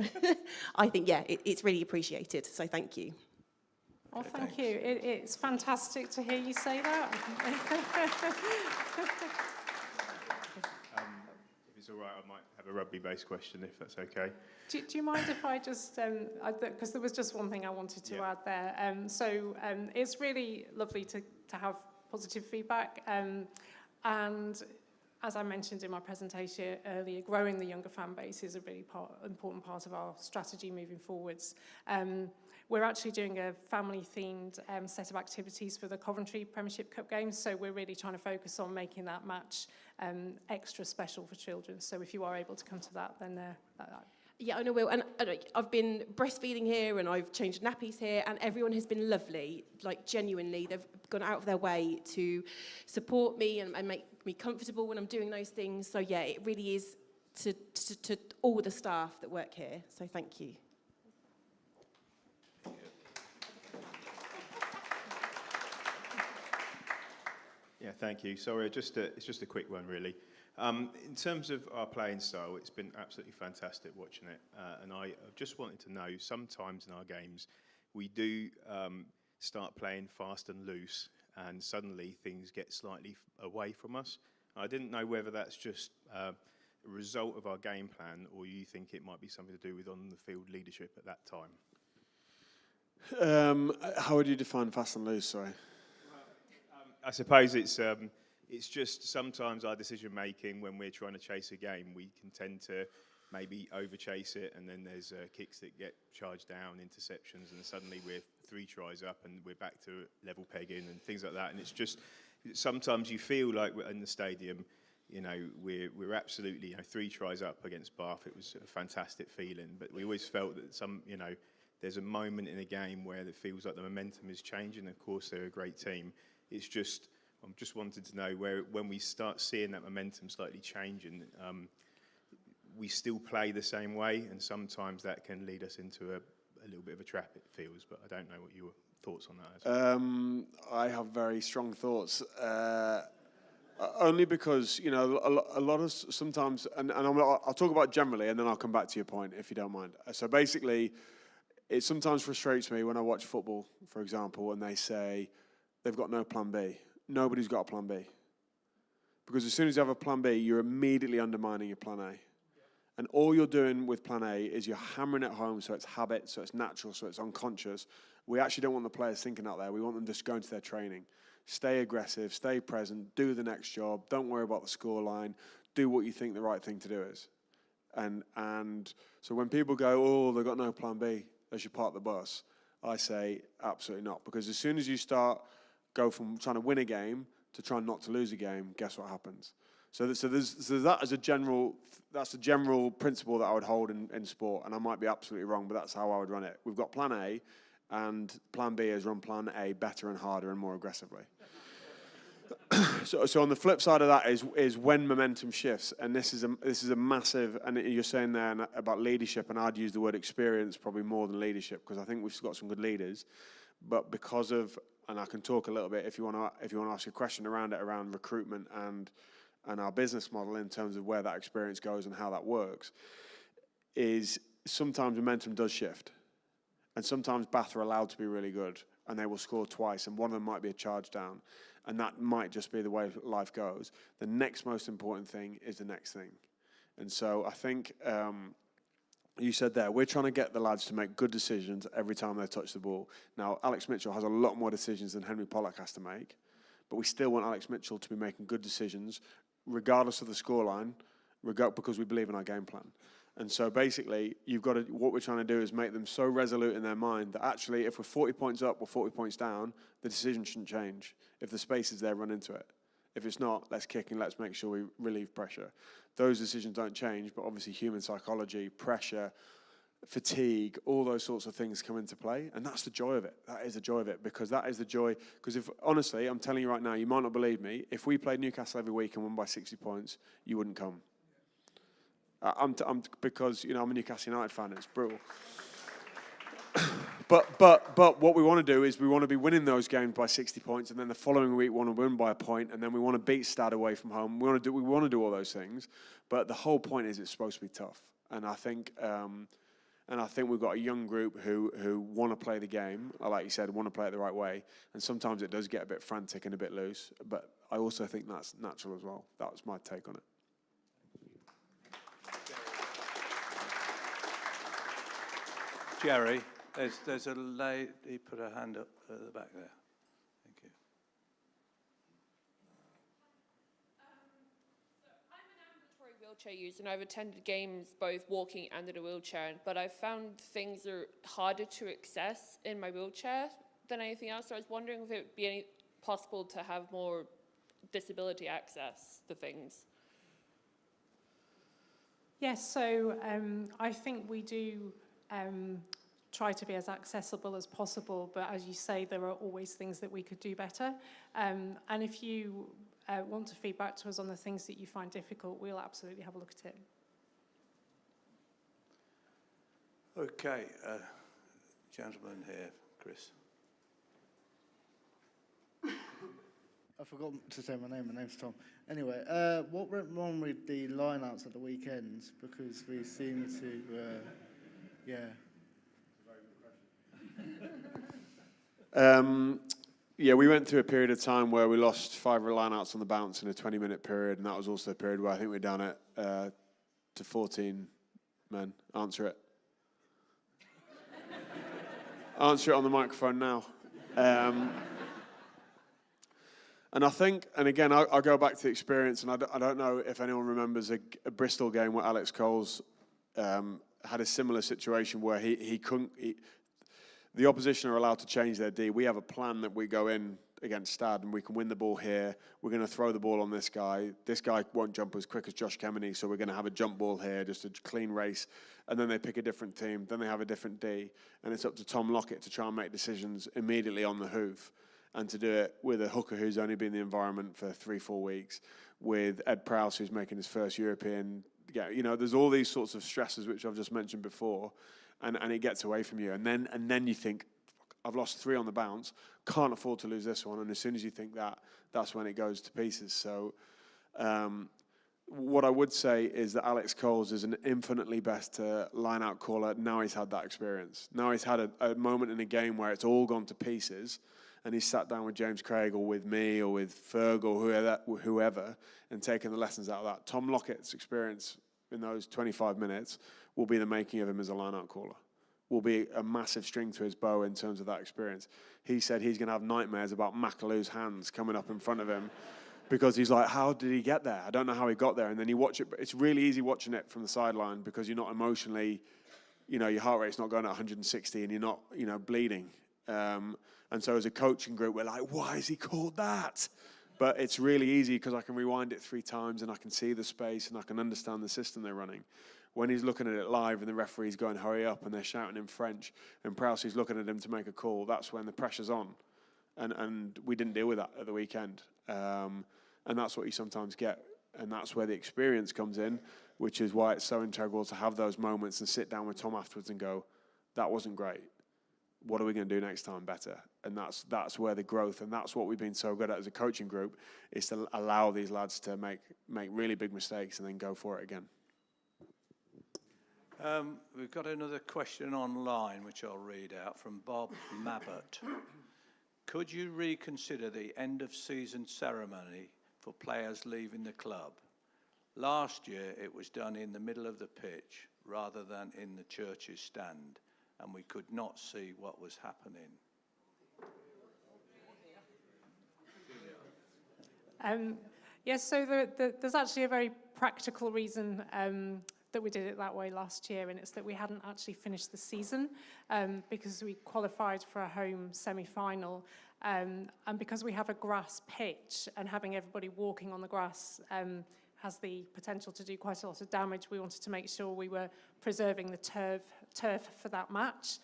I think, yeah, it's really appreciated. So thank you. Well, thank you. It's fantastic to hear you say that. If it's all right, I might have a rugby-based question, if that's okay. Do you mind if I just, because there was just one thing I wanted to add there. It's really lovely to have positive feedback. And as I mentioned in my presentation earlier, growing the younger fan base is a really important part of our strategy moving forwards. We're actually doing a family-themed set of activities for the Coventry Premiership Cup games, so we're really trying to focus on making that match extra special for children. So if you are able to come to that, then yeah, I know, Will. And I've been breastfeeding here and I've changed nappies here, and everyone has been lovely, like genuinely. They've gone out of their way to support me and make me comfortable when I'm doing those things. So yeah, it really is to all the staff that work here. So thank you. Yeah, thank you. Sorry, it's just a quick one, really. In terms of our playing style, it's been absolutely fantastic watching it. And I just wanted to know, sometimes in our games, we do start playing fast and loose, and suddenly things get slightly away from us. I didn't know whether that's just a result of our game plan, or you think it might be something to do with on-the-field leadership at that time. How would you define fast and loose, sorry? I suppose it's just sometimes our decision making when we're trying to chase a game, we can tend to maybe over chase it, and then there's kicks that get charged down, interceptions, and suddenly we're 3 tries up and we're back to level pegging and things like that. And it's just sometimes you feel like we're in the stadium, you know, we're absolutely, you know, 3 tries up against Bath. It was a fantastic feeling, but we always felt that there's a moment in a game where it feels like the momentum is changing. Of course, they're a great team. It's just, I'm just wanted to know when we start seeing that momentum slightly changing, we still play the same way, and sometimes that can lead us into a little bit of a trap, it feels, but I don't know what your thoughts on that is. I have very strong thoughts, only because, you know, a lot of sometimes, and I'll talk about generally, and then I'll come back to your point, if you don't mind. So basically, it sometimes frustrates me when I watch football, for example, and they say they've got no plan B. Nobody's got a plan B. Because as soon as you have a plan B, you're immediately undermining your plan A. And all you're doing with plan A is you're hammering it home, so it's habit, so it's natural, so it's unconscious. We actually don't want the players thinking out there. We want them just going to their training. Stay aggressive, stay present, do the next job, don't worry about the scoreline, do what you think the right thing to do is. And so when people go, oh, they've got no plan B, they should park the bus, I say absolutely not. Because as soon as you go from trying to win a game to trying not to lose a game, guess what happens? So that as a general, that's a general principle that I would hold in sport, and I might be absolutely wrong, but that's how I would run it. We've got plan A, and plan B is run plan A better and harder and more aggressively. So on the flip side of that is when momentum shifts, and this is a massive, and you're saying there about leadership, and I'd use the word experience probably more than leadership, because I think we've got some good leaders, but because of, and I can talk a little bit if you want to ask a question around it, around recruitment and our business model in terms of where that experience goes and how that works. is sometimes momentum does shift. And sometimes Bath are allowed to be really good, and they will score twice, and one of them might be a charge down, and that might just be the way life goes. The next most important thing is the next thing. And so I think you said there, we're trying to get the lads to make good decisions every time they touch the ball. Now, Alex Mitchell has a lot more decisions than Henry Pollock has to make, but we still want Alex Mitchell to be making good decisions, regardless of the scoreline, because we believe in our game plan. And so basically, what we're trying to do is make them so resolute in their mind that actually, if we're 40 points up or 40 points down, the decision shouldn't change. If the space is there, run into it. If it's not, let's kick and let's make sure we relieve pressure. Those decisions don't change, but obviously human psychology, pressure, fatigue, all those sorts of things come into play. And that's the joy of it. That is the joy of it, because that is the joy. Because if, honestly, I'm telling you right now, you might not believe me, if we played Newcastle every week and won by 60 points, you wouldn't come. Because, I'm a Newcastle United fan, it's brutal. But what we want to do is we want to be winning those games by 60 points, and then the following week want to win by a point, and then we want to beat Stad away from home. We want to do all those things, but the whole point is it's supposed to be tough. And I think we've got a young group who want to play the game, like you said, want to play it the right way. And sometimes it does get a bit frantic and a bit loose, but I also think that's natural as well. That was my take on it. Jerry, there's a lady put her hand up at the back there. Thank you. I'm an ambulatory wheelchair user, and I've attended games both walking and in a wheelchair, but I've found things are harder to access in my wheelchair than anything else. So I was wondering if it would be possible to have more disability access to things. Yes, so I think we do try to be as accessible as possible, but as you say, there are always things that we could do better. And if you want to feed back to us on the things that you find difficult, we'll absolutely have a look at it. Okay, gentleman here, Chris. I forgot to say my name. My name's Tom. Anyway, what went wrong with the lineouts at the weekends? Because we seem to, we went through a period of time where we lost 5 lineouts on the bounce in a 20-minute period, and that was also a period where I think we're down at to 14 men. Answer it. Answer it on the microphone now. And I think, and again, I'll go back to the experience, and I don't know if anyone remembers a Bristol game where Alex Coles had a similar situation where he couldn't. The opposition are allowed to change their D. We have a plan that we go in against Stad, and we can win the ball here. We're going to throw the ball on this guy. This guy won't jump as quick as Josh Kemeny, so we're going to have a jump ball here, just a clean race. And then they pick a different team. Then they have a different D. And it's up to Tom Lockett to try and make decisions immediately on the hoof, and to do it with a hooker who's only been in the environment for 3-4 weeks, with Ed Prowse, who's making his first European. There's all these sorts of stresses which I've just mentioned before, and it gets away from you. And then you think, I've lost 3 on the bounce, can't afford to lose this one. And as soon as you think that, that's when it goes to pieces. So what I would say is that Alex Coles is an infinitely better line-out caller. Now he's had that experience. Now he's had a moment in a game where it's all gone to pieces, and he's sat down with James Craig or with me or with Ferg or whoever and taken the lessons out of that. Tom Lockett's experience in those 25 minutes will be the making of him as a line-out caller, will be a massive string to his bow in terms of that experience. He said he's going to have nightmares about McAloo's hands coming up in front of him because he's like, how did he get there? I don't know how he got there. And then you watch it. It's really easy watching it from the sideline because you're not emotionally, your heart rate's not going at 160 and you're not, bleeding. And so as a coaching group, we're like, why is he called that? But it's really easy because I can rewind it 3 times and I can see the space and I can understand the system they're running. When he's looking at it live and the referee's going, hurry up, and they're shouting in French, and Prowse is looking at him to make a call, that's when the pressure's on. And we didn't deal with that at the weekend. And that's what you sometimes get. And that's where the experience comes in, which is why it's so integral to have those moments and sit down with Tom afterwards and go, that wasn't great. What are we going to do next time better? And that's where the growth, and that's what we've been so good at as a coaching group, is to allow these lads to make really big mistakes and then go for it again. We've got another question online, which I'll read out from Bob Mabbott. Could you reconsider the end of season ceremony for players leaving the club? Last year it was done in the middle of the pitch rather than in the church's stand, and we could not see what was happening. Yes, so there's actually a very practical reason that we did it that way last year, and it's that we hadn't actually finished the season because we qualified for a home semi-final, and because we have a grass pitch and having everybody walking on the grass has the potential to do quite a lot of damage. We wanted to make sure we were preserving the turf for that match.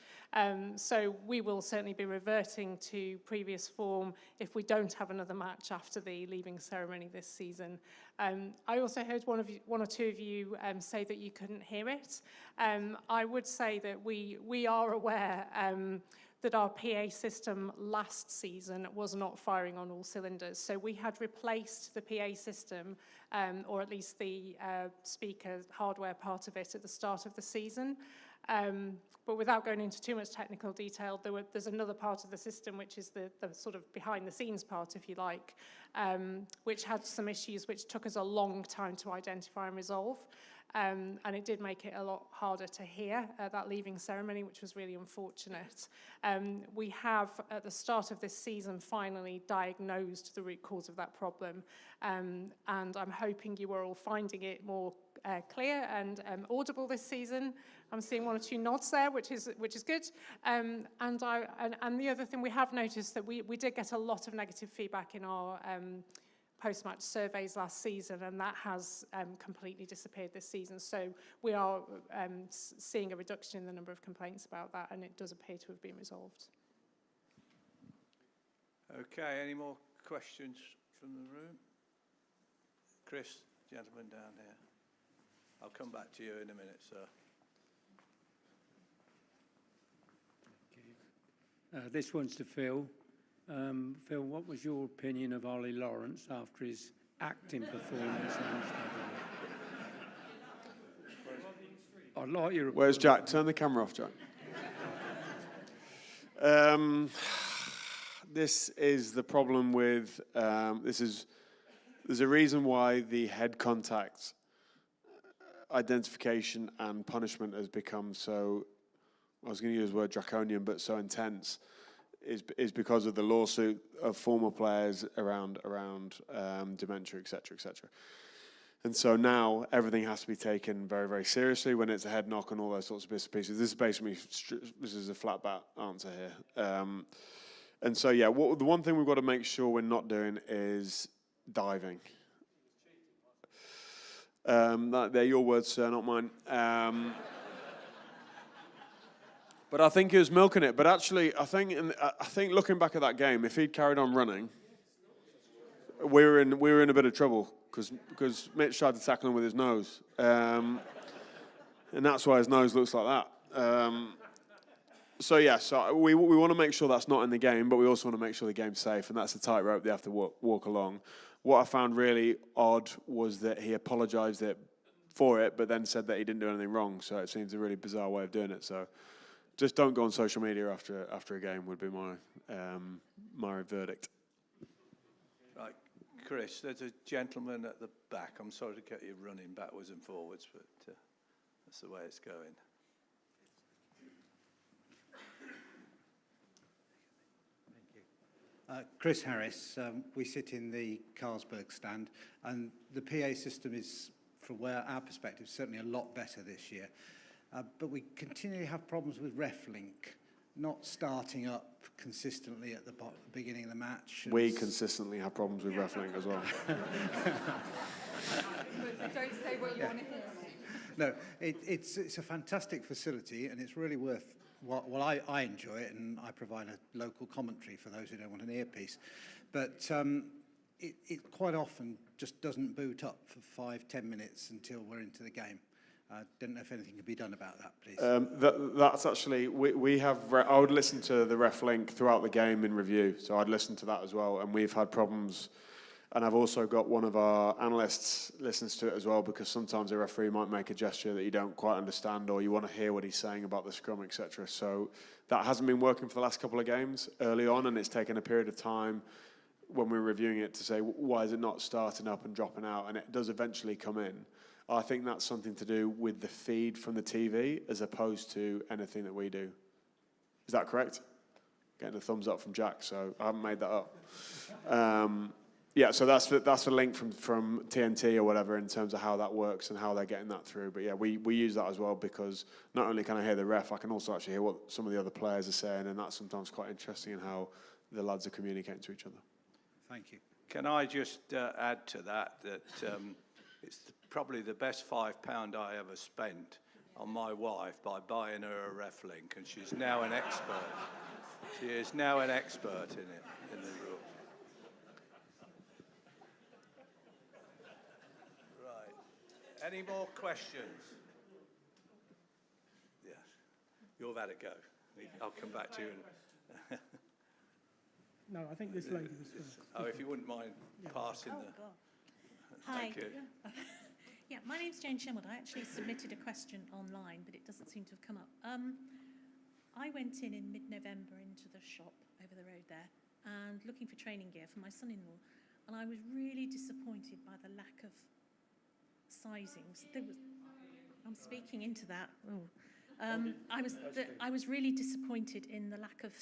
So we will certainly be reverting to previous form if we don't have another match after the leaving ceremony this season. I also heard one or two of you say that you couldn't hear it. I would say that we are aware that our PA system last season was not firing on all cylinders. So we had replaced the PA system, or at least the speaker hardware part of it at the start of the season. But without going into too much technical detail, there's another part of the system, which is the sort of behind the scenes part, if you like, which had some issues which took us a long time to identify and resolve. And it did make it a lot harder to hear that leaving ceremony, which was really unfortunate. We have, at the start of this season, finally diagnosed the root cause of that problem. And I'm hoping you are all finding it more clear and audible this season. I'm seeing one or two nods there, which is good. And the other thing, we have noticed that we did get a lot of negative feedback in our post-match surveys last season, and that has completely disappeared this season. So we are seeing a reduction in the number of complaints about that, and it does appear to have been resolved. Okay, any more questions from the room? Chris, gentleman down here. I'll come back to you in a minute, sir. This one's to Phil. Phil, what was your opinion of Ollie Lawrence after his acting performance? I'd like your... Where's Jack? Turn the camera off, Jack. This is the problem with... there's a reason why the head contact identification and punishment has become so... I was going to use the word draconian, but so intense. Is because of the lawsuit of former players around dementia, etc., etc. And so now everything has to be taken very, very seriously when it's a head knock and all those sorts of bits and pieces. This is basically a flat bat answer here. And so yeah, the one thing we've got to make sure we're not doing is diving. They're your words, sir, not mine. But I think he was milking it. But actually, I think looking back at that game, if he'd carried on running, we were in a bit of trouble because Mitch tried to tackle him with his nose, and that's why his nose looks like that. So we want to make sure that's not in the game, but we also want to make sure the game's safe, and that's a tightrope they have to walk along. What I found really odd was that he apologised for it, but then said that he didn't do anything wrong. So it seems a really bizarre way of doing it. So. Just don't go on social media after a game would be my verdict. Right, Chris, there's a gentleman at the back. I'm sorry to get you running backwards and forwards, but that's the way it's going. Thank you. Chris Harris, we sit in the Carlsberg stand, and the PA system is, from our perspective, certainly a lot better this year. But we continually have problems with RefLink not starting up consistently at the beginning of the match. We consistently have problems with RefLink as well. Don't say what you want to hear. No, it's a fantastic facility, and it's really worth... Well, I enjoy it, and I provide a local commentary for those who don't want an earpiece. But it quite often just doesn't boot up for 5-10 minutes until we're into the game. I don't know if anything can be done about that, please. That's actually, we have, I would listen to the RefLink throughout the game in review, so I'd listen to that as well, and we've had problems And I've also got one of our analysts listens to it as well, because sometimes a referee might make a gesture that you don't quite understand, or you want to hear what he's saying about the scrum, etc. So that hasn't been working for the last couple of games early on, and it's taken a period of time when we're reviewing it to say, why is it not starting up and dropping out? And it does eventually come in. I think that's something to do with the feed from the TV as opposed to anything that we do. Is that correct? Getting a thumbs up from Jack, so I haven't made that up. Yeah, so that's the link from TNT or whatever in terms of how that works and how they're getting that through. But yeah, we use that as well, because not only can I hear the ref, I can also actually hear what some of the other players are saying, and that's sometimes quite interesting in how the lads are communicating to each other. Thank you. Can I just add to that it's probably the best £5 I ever spent on my wife by buying her a ref link, and she's now an expert. She is now an expert in it, in the rule. Right. Any more questions? Yes. You've had a go. I'll come back to you. No, I think this lady was first. Oh, if you wouldn't mind passing God. Thank Hi. you. Yeah, my name's Jane Shemwood. I actually submitted a question online, but it doesn't seem to have come up. I went in mid-November into the shop over the road there and looking for training gear for my son-in-law, and I was really disappointed by the lack of sizings. I'm speaking into that. I was really disappointed in the lack of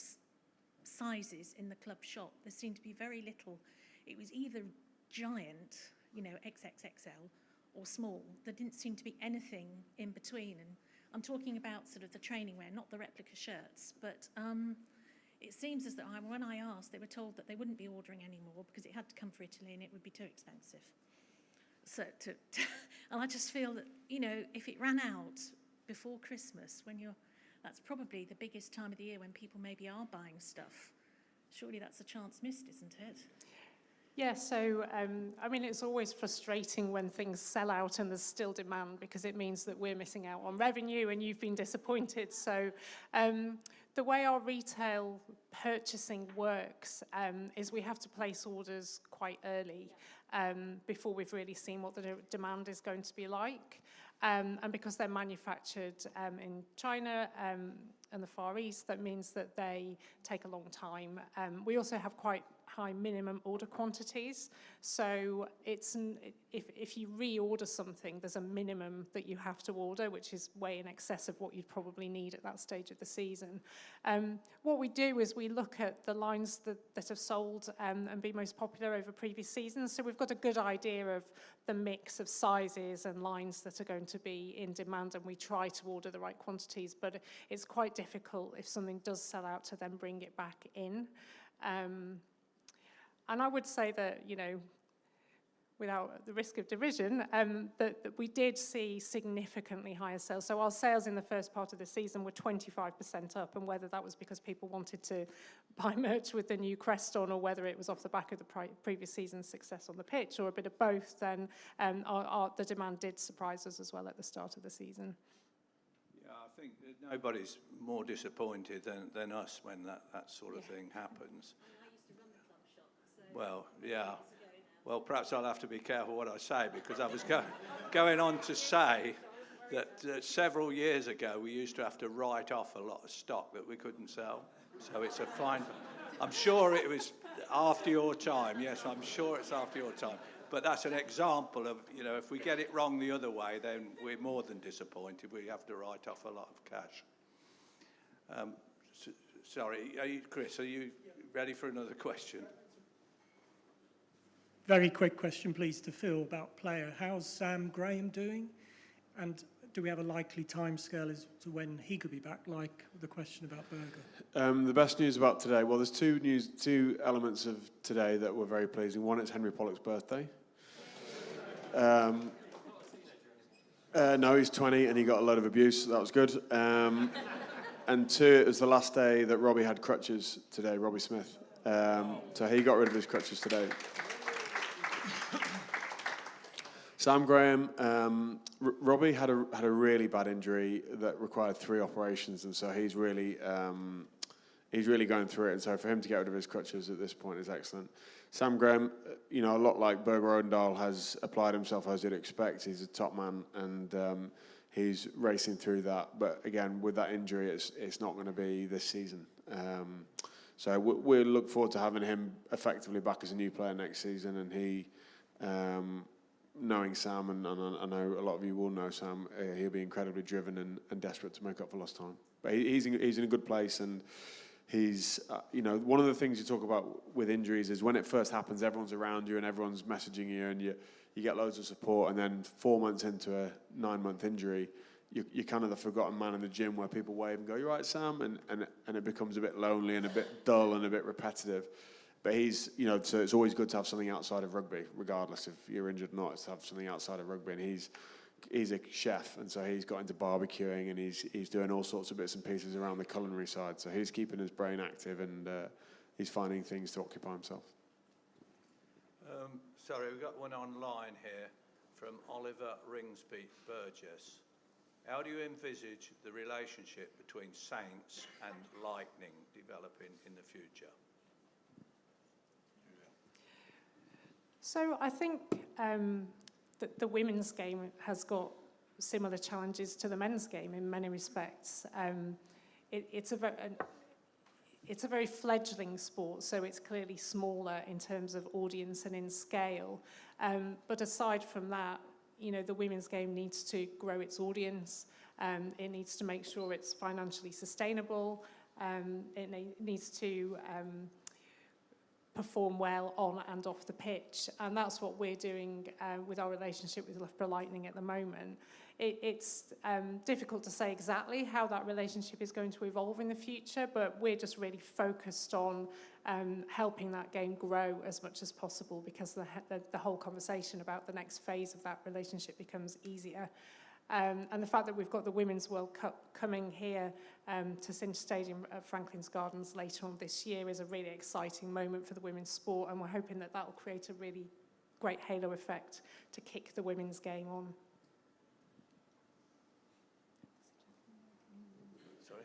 sizes in the club shop. There seemed to be very little. It was either giant, XXXL, or small. There didn't seem to be anything in between. And I'm talking about sort of the training wear, not the replica shirts. But it seems as though when I asked, they were told that they wouldn't be ordering anymore because it had to come from Italy and it would be too expensive. So, and I just feel that, if it ran out before Christmas, that's probably the biggest time of the year when people maybe are buying stuff. Surely that's a chance missed, isn't it? Yeah, so, it's always frustrating when things sell out and there's still demand, because it means that we're missing out on revenue and you've been disappointed. So the way our retail purchasing works is we have to place orders quite early before we've really seen what the demand is going to be like. And because they're manufactured in China and the Far East, that means that they take a long time. We also have quite high minimum order quantities. So if you reorder something, there's a minimum that you have to order, which is way in excess of what you'd probably need at that stage of the season. What we do is we look at the lines that have sold and been most popular over previous seasons. So we've got a good idea of the mix of sizes and lines that are going to be in demand, and we try to order the right quantities, but it's quite difficult if something does sell out to then bring it back in. And I would say that, without the risk of derision, that we did see significantly higher sales. So our sales in the first part of the season were 25% up, and whether that was because people wanted to buy merch with the new crest on, or whether it was off the back of the previous season's success on the pitch, or a bit of both, then the demand did surprise us as well at the start of the season. Yeah, I think that nobody's more disappointed than us when that sort of thing happens. Well, yeah. Well, perhaps I'll have to be careful what I say, because I was going on to say that several years ago we used to have to write off a lot of stock that we couldn't sell. So it's a fine. I'm sure it was after your time. Yes, I'm sure it's after your time. But that's an example of, if we get it wrong the other way, then we're more than disappointed. We have to write off a lot of cash. Sorry, Chris, are you ready for another question? Very quick question, please, to Phil about player. How's Sam Graham doing? And do we have a likely timescale as to when he could be back, like the question about Berger? The best news about today, well, there's two elements of today that were very pleasing. One, it's Henry Pollock's birthday. No, he's 20 and he got a load of abuse, so that was good. And two, it was the last day that Robbie had crutches today, Robbie Smith. So he got rid of his crutches today. Sam Graham, Robbie had a really bad injury that required 3 operations, and so he's really he's really going through it. And so for him to get rid of his crutches at this point is excellent. Sam Graham, a lot like Berger Odendahl, has applied himself as you'd expect. He's a top man, and he's racing through that. But again, with that injury, it's not going to be this season. So we look forward to having him effectively back as a new player next season. And he, knowing Sam, and I know a lot of you will know Sam, he'll be incredibly driven and desperate to make up for lost time. But he's in a good place, and he's, one of the things you talk about with injuries is when it first happens, everyone's around you and everyone's messaging you, and you get loads of support. And then 4 months into a 9-month injury, you're kind of the forgotten man in the gym where people wave and go, "You right, Sam?" And it becomes a bit lonely and a bit dull and a bit repetitive. But he's, so it's always good to have something outside of rugby, regardless if you're injured or not, it's to have something outside of rugby. And he's a chef, and so he's got into barbecuing, and he's doing all sorts of bits and pieces around the culinary side. So he's keeping his brain active, and he's finding things to occupy himself. Sorry, we've got one online here from Oliver Ringsby Burgess. How do you envisage the relationship between Saints and Lightning developing in the future? So I think that the women's game has got similar challenges to the men's game in many respects. It's a very fledgling sport, so it's clearly smaller in terms of audience and in scale. But aside from that, the women's game needs to grow its audience. It needs to make sure it's financially sustainable. It needs to perform well on and off the pitch, and that's what we're doing with our relationship with Loughborough Lightning at the moment. It's difficult to say exactly how that relationship is going to evolve in the future, but we're just really focused on helping that game grow as much as possible, because the whole conversation about the next phase of that relationship becomes easier. And the fact that we've got the Women's World Cup coming here to Cinch Stadium at Franklin's Gardens later on this year is a really exciting moment for the women's sport, and we're hoping that will create a really great halo effect to kick the women's game on. Sorry?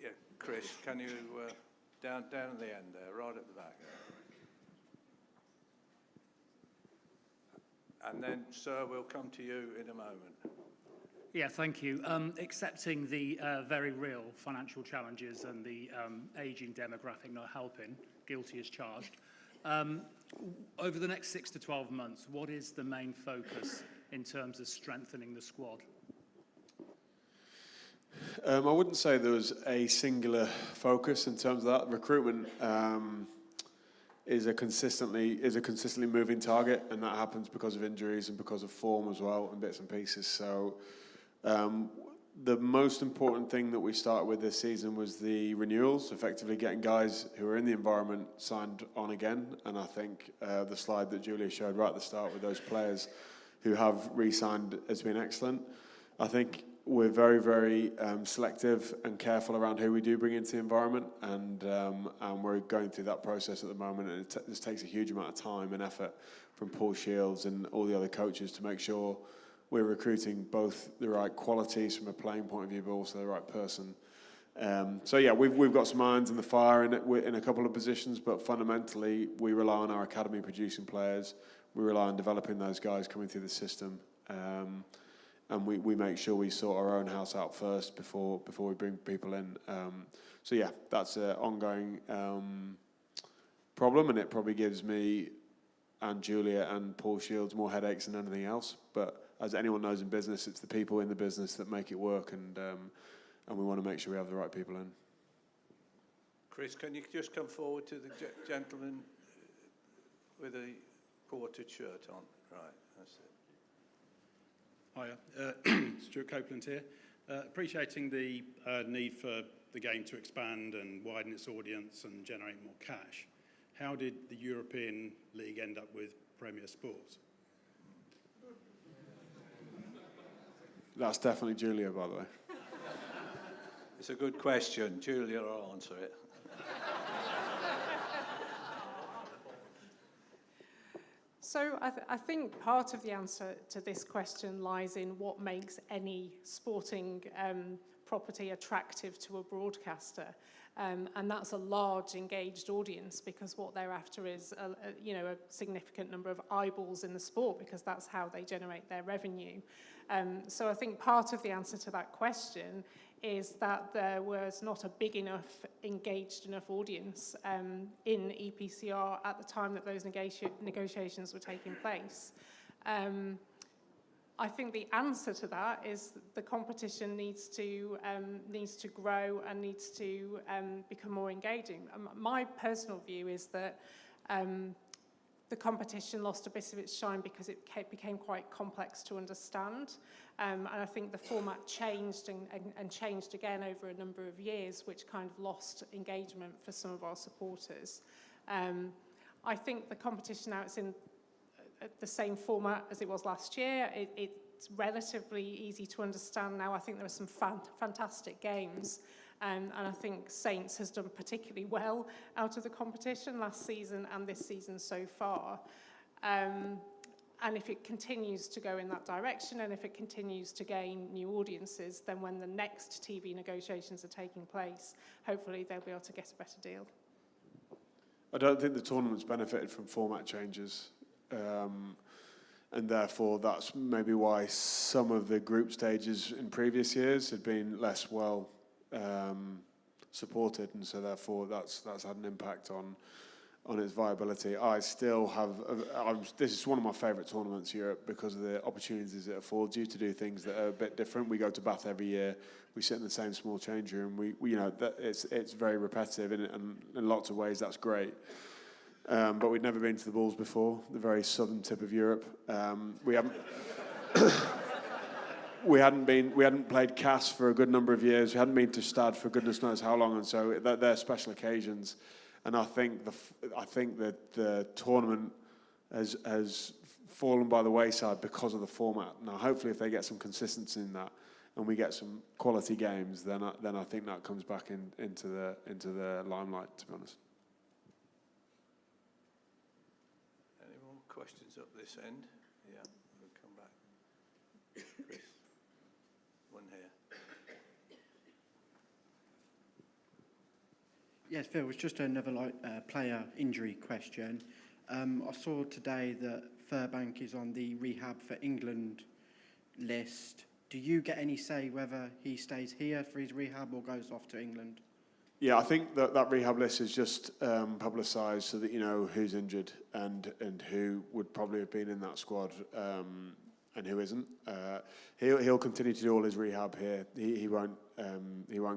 Yeah, Chris, can you, down at the end there, right at the back there. And then, sir, we'll come to you in a moment. Yeah, thank you. Accepting the very real financial challenges and the ageing demographic not helping, guilty as charged. Over the next 6 to 12 months, what is the main focus in terms of strengthening the squad? I wouldn't say there was a singular focus in terms of that. Recruitment is a consistently moving target, and that happens because of injuries and because of form as well, and bits and pieces. So the most important thing that we started with this season was the renewals, effectively getting guys who are in the environment signed on again. And I think the slide that Julia showed right at the start with those players who have re-signed has been excellent. I think we're very, very selective and careful around who we do bring into the environment, and we're going through that process at the moment, and this takes a huge amount of time and effort from Paul Shields and all the other coaches to make sure we're recruiting both the right qualities from a playing point of view, but also the right person. So yeah, we've got some irons in the fire in a couple of positions, but fundamentally we rely on our academy producing players. We rely on developing those guys coming through the system. And we make sure we sort our own house out first before we bring people in. So yeah, that's an ongoing problem, and it probably gives me and Julia and Paul Shields more headaches than anything else. But as anyone knows in business, it's the people in the business that make it work, and we want to make sure we have the right people in. Chris, can you just come forward to the gentleman with a ported shirt on? Right, that's it. Hiya, Stuart Copeland here. Appreciating the need for the game to expand and widen its audience and generate more cash, how did the European League end up with Premier Sports? That's definitely Julia, by the way. It's a good question. Julia will answer it. So I think part of the answer to this question lies in what makes any sporting property attractive to a broadcaster. And that's a large engaged audience, because what they're after is a significant number of eyeballs in the sport, because that's how they generate their revenue. So I think part of the answer to that question is that there was not a big enough, engaged enough audience in EPCR at the time that those negotiations were taking place. I think the answer to that is the competition needs to grow and needs to become more engaging. My personal view is that the competition lost a bit of its shine because it became quite complex to understand. And I think the format changed and changed again over a number of years, which kind of lost engagement for some of our supporters. I think the competition now, it's in the same format as it was last year. It's relatively easy to understand now. I think there are some fantastic games. And I think Saints has done particularly well out of the competition last season and this season so far. And if it continues to go in that direction, and if it continues to gain new audiences, then when the next TV negotiations are taking place, hopefully they'll be able to get a better deal. I don't think the tournament's benefited from format changes. And therefore, that's maybe why some of the group stages in previous years had been less well supported, and so therefore that's had an impact on its viability. I still have, this is one of my favourite tournaments in Europe because of the opportunities it affords you to do things that are a bit different. We go to Bath every year, we sit in the same small change room, we it's very repetitive, and in lots of ways that's great. But we'd never been to the Bulls before, the very southern tip of Europe. We haven't we hadn't played CAS for a good number of years. We hadn't been to Stad for goodness knows how long, and so they're special occasions. And I think that the tournament has fallen by the wayside because of the format. Now, hopefully, if they get some consistency in that, and we get some quality games, then I think that comes back into the limelight, to be honest. Any more questions up this end? Yeah, we'll come back. Chris, one here. Yes, Phil, it was just another player injury question. I saw today that Furbank is on the rehab for England list. Do you get any say whether he stays here for his rehab or goes off to England? Yeah, I think that rehab list is just publicised so that you know who's injured and who would probably have been in that squad and who isn't. He'll continue to do all his rehab here. He won't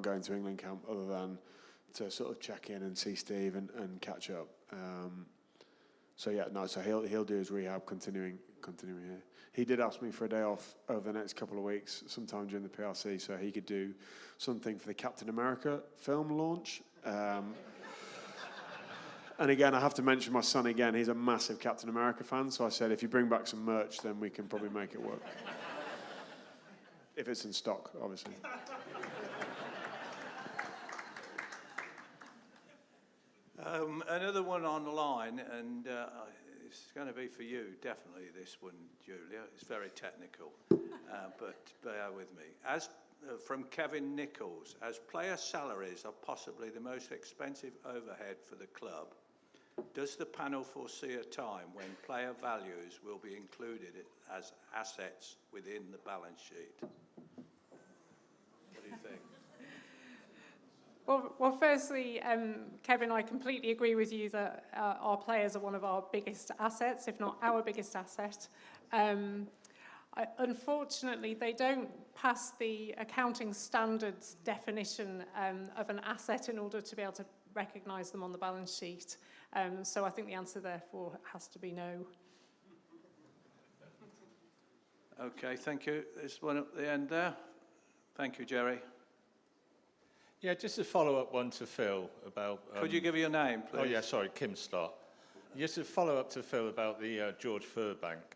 go into England camp other than to sort of check in and see Steve and catch up. So he'll do his rehab continuing here. He did ask me for a day off over the next couple of weeks, sometime during the PRC, so he could do something for the Captain America film launch. And again, I have to mention my son again. He's a massive Captain America fan, so I said, if you bring back some merch, then we can probably make it work. If it's in stock, obviously. Another one online, and it's going to be for you, definitely, this one, Julia. It's very technical, but bear with me. As from Kevin Nichols, as player salaries are possibly the most expensive overhead for the club, does the panel foresee a time when player values will be included as assets within the balance sheet? What do you think? Well, firstly, Kevin, I completely agree with you that our players are one of our biggest assets, if not our biggest asset. Unfortunately, they don't pass the accounting standards definition of an asset in order to be able to recognise them on the balance sheet. So I think the answer, therefore, has to be no. Okay, thank you. There's one at the end there. Thank you, Jerry. Yeah, just a follow-up one to Phil about... Could you give your name, please? Oh, yeah, sorry, Kim Stott. Just a follow-up to Phil about the George Furbank.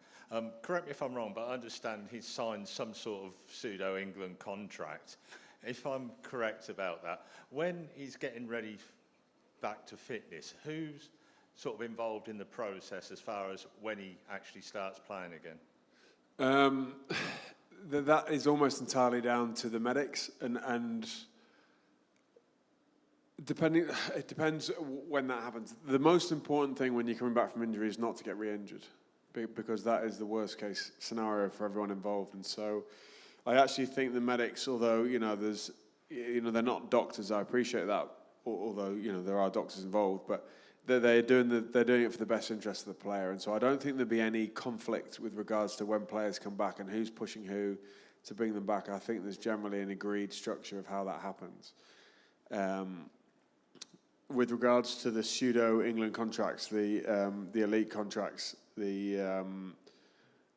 Correct me if I'm wrong, but I understand he's signed some sort of pseudo-England contract. If I'm correct about that, when he's getting ready back to fitness, who's sort of involved in the process as far as when he actually starts playing again? That is almost entirely down to the medics, and it depends when that happens. The most important thing when you're coming back from injury is not to get re-injured, because that is the worst case scenario for everyone involved. And so I actually think the medics, although they're not doctors, I appreciate that, although there are doctors involved, but they're doing it for the best interest of the player. And so I don't think there'll be any conflict with regards to when players come back and who's pushing who to bring them back. I think there's generally an agreed structure of how that happens. With regards to the pseudo England contracts, the elite contracts, the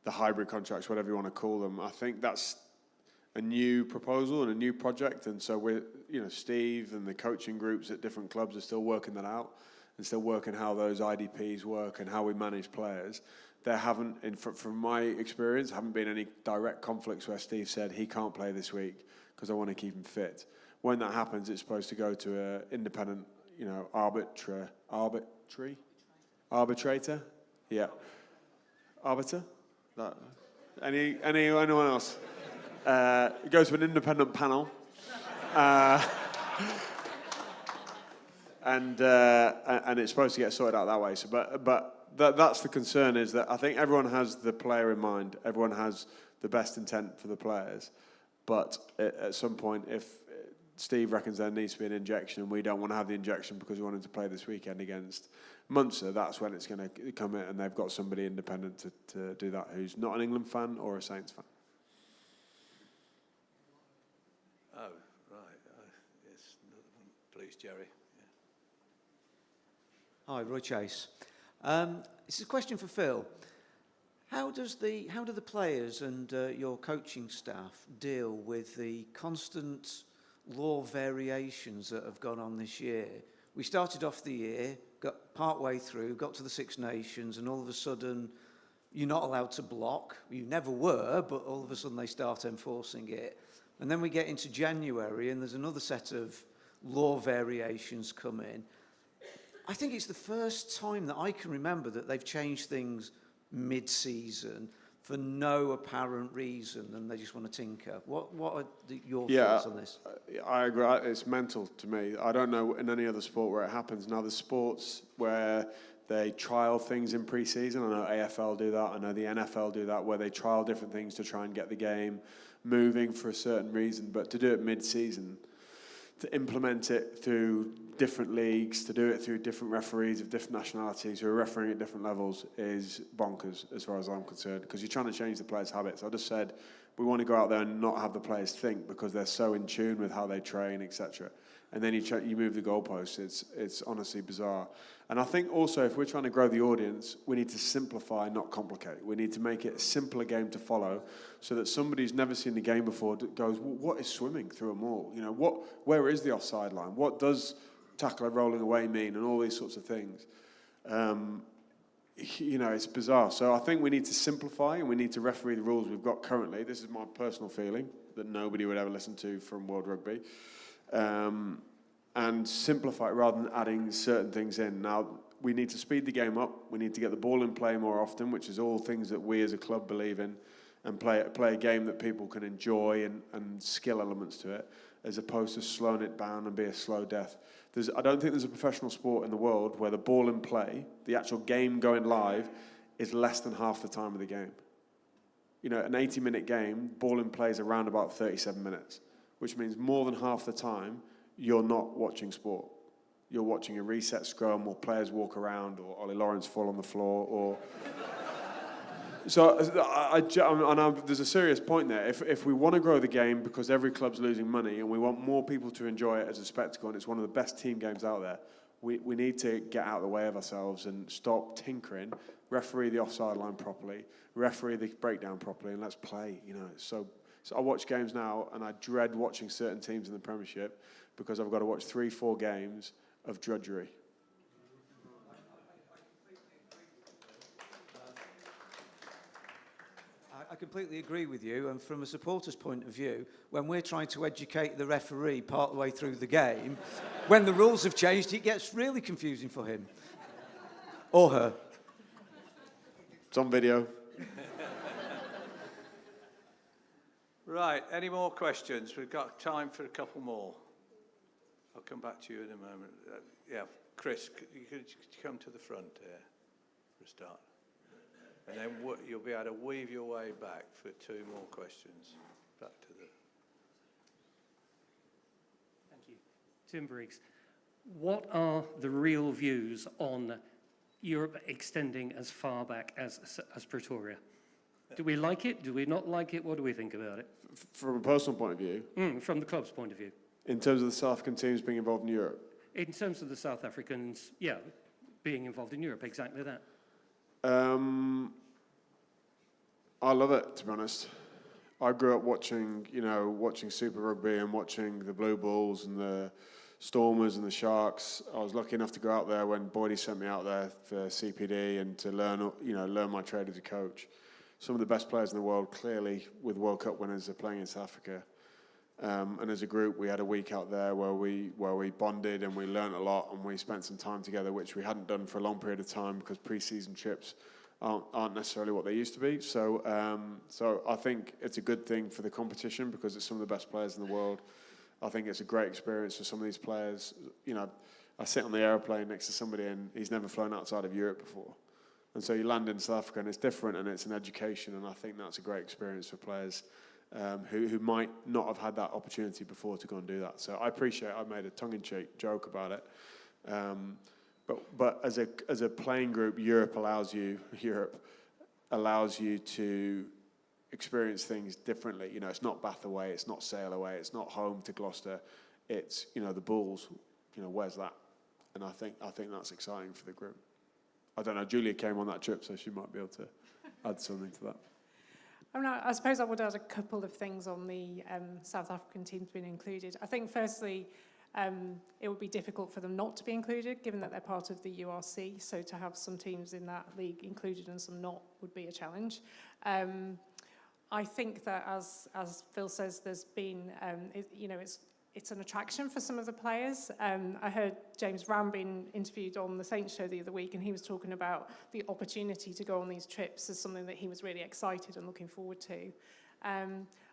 hybrid contracts, whatever you want to call them, I think that's a new proposal and a new project. And so Steve and the coaching groups at different clubs are still working that out and still working how those IDPs work and how we manage players. There haven't, from my experience, haven't been any direct conflicts where Steve said he can't play this week because I want to keep him fit. When that happens, it's supposed to go to an independent, arbitrator. Yeah, arbiter. Anyone else? It goes to an independent panel. And it's supposed to get sorted out that way. So, but that's the concern, is that I think everyone has the player in mind. Everyone has the best intent for the players. But at some point, if Steve reckons there needs to be an injection and we don't want to have the injection because we want him to play this weekend against Munster, that's when it's going to come in, and they've got somebody independent to do that who's not an England fan or a Saints fan. Oh, right. Yes, please, Jerry. Hi, Roy Chase. This is a question for Phil. How do the players and your coaching staff deal with the constant law variations that have gone on this year? We started off the year, got part-way through, got to the Six Nations, and all of a sudden you're not allowed to block. You never were, but all of a sudden they start enforcing it. And then we get into January and there's another set of law variations come in. I think it's the first time that I can remember that they've changed things mid-season for no apparent reason, and they just want to tinker. What are your thoughts on this? I agree. It's mental to me. I don't know in any other sport where it happens. Now, there's sports where they trial things in pre-season. I know AFL do that. I know the NFL do that, where they trial different things to try and get the game moving for a certain reason. But to do it mid-season, to implement it through different leagues, to do it through different referees of different nationalities who are refereeing at different levels is bonkers as far as I'm concerned, because you're trying to change the players' habits. I just said we want to go out there and not have the players think because they're so in tune with how they train, etc. And then you move the goalposts. It's honestly bizarre. And I think also if we're trying to grow the audience, we need to simplify, not complicate. We need to make it a simpler game to follow so that somebody who's never seen the game before goes, well, what is swimming through a maul? Where is the offside line? What does tackler rolling away mean? And all these sorts of things. It's bizarre. So I think we need to simplify and we need to referee the rules we've got currently. This is my personal feeling that nobody would ever listen to from World Rugby. And simplify it rather than adding certain things in. Now, we need to speed the game up. We need to get the ball in play more often, which is all things that we as a club believe in, and play a game that people can enjoy and skill elements to it, as opposed to slowing it down and be a slow death. I don't think there's a professional sport in the world where the ball in play, the actual game going live, is less than half the time of the game. An 80-minute game, ball in play is around about 37 minutes, which means more than half the time you're not watching sport. You're watching a reset scrum, or players walk around, or Ollie Lawrence fall on the floor, or... So there's a serious point there. If we want to grow the game because every club's losing money and we want more people to enjoy it as a spectacle and it's one of the best team games out there, we need to get out of the way of ourselves and stop tinkering, referee the offside line properly, referee the breakdown properly, and let's play. So I watch games now and I dread watching certain teams in the Premiership because I've got to watch 3-4 games of drudgery. I completely agree with you, and from a supporter's point of view, when we're trying to educate the referee part of the way through the game, when the rules have changed, it gets really confusing for him. Or her. It's on video. Right, any more questions? We've got time for a couple more. I'll come back to you in a moment. Yeah, Chris, you could come to the front here for a start. And then you'll be able to weave your way back for 2 more questions. Back to the... Thank you. Tim Briggs. What are the real views on Europe extending as far back as Pretoria? Do we like it? Do we not like it? What do we think about it? From a personal point of view? From the club's point of view. In terms of the South African teams being involved in Europe? In terms of the South Africans, yeah, being involved in Europe, exactly that. I love it, to be honest. I grew up watching Super Rugby and watching the Blue Bulls and the Stormers and the Sharks. I was lucky enough to go out there when Boydie sent me out there for CPD and to learn my trade as a coach. Some of the best players in the world, clearly, with World Cup winners, are playing in South Africa. And as a group, we had a week out there where we bonded and we learned a lot and we spent some time together, which we hadn't done for a long period of time because pre-season trips aren't necessarily what they used to be. So I think it's a good thing for the competition because it's some of the best players in the world. I think it's a great experience for some of these players. You know, I sit on the airplane next to somebody and he's never flown outside of Europe before. And so you land in South Africa and it's different and it's an education, and I think that's a great experience for players who might not have had that opportunity before to go and do that. So I made a tongue-in-cheek joke about it. But as a playing group, Europe allows you to experience things differently. You know, it's not Bath away, it's not Sale away, it's not home to Gloucester. It's, the Bulls. Where's that? And I think that's exciting for the group. I don't know, Julia came on that trip, so she might be able to add something to that. I suppose I would add a couple of things on the South African teams being included. I think, firstly, it would be difficult for them not to be included, given that they're part of the URC. So to have some teams in that league included and some not would be a challenge. I think that, as Phil says, there's been, it's an attraction for some of the players. I heard James Ram being interviewed on the Saints show the other week, and he was talking about the opportunity to go on these trips as something that he was really excited and looking forward to.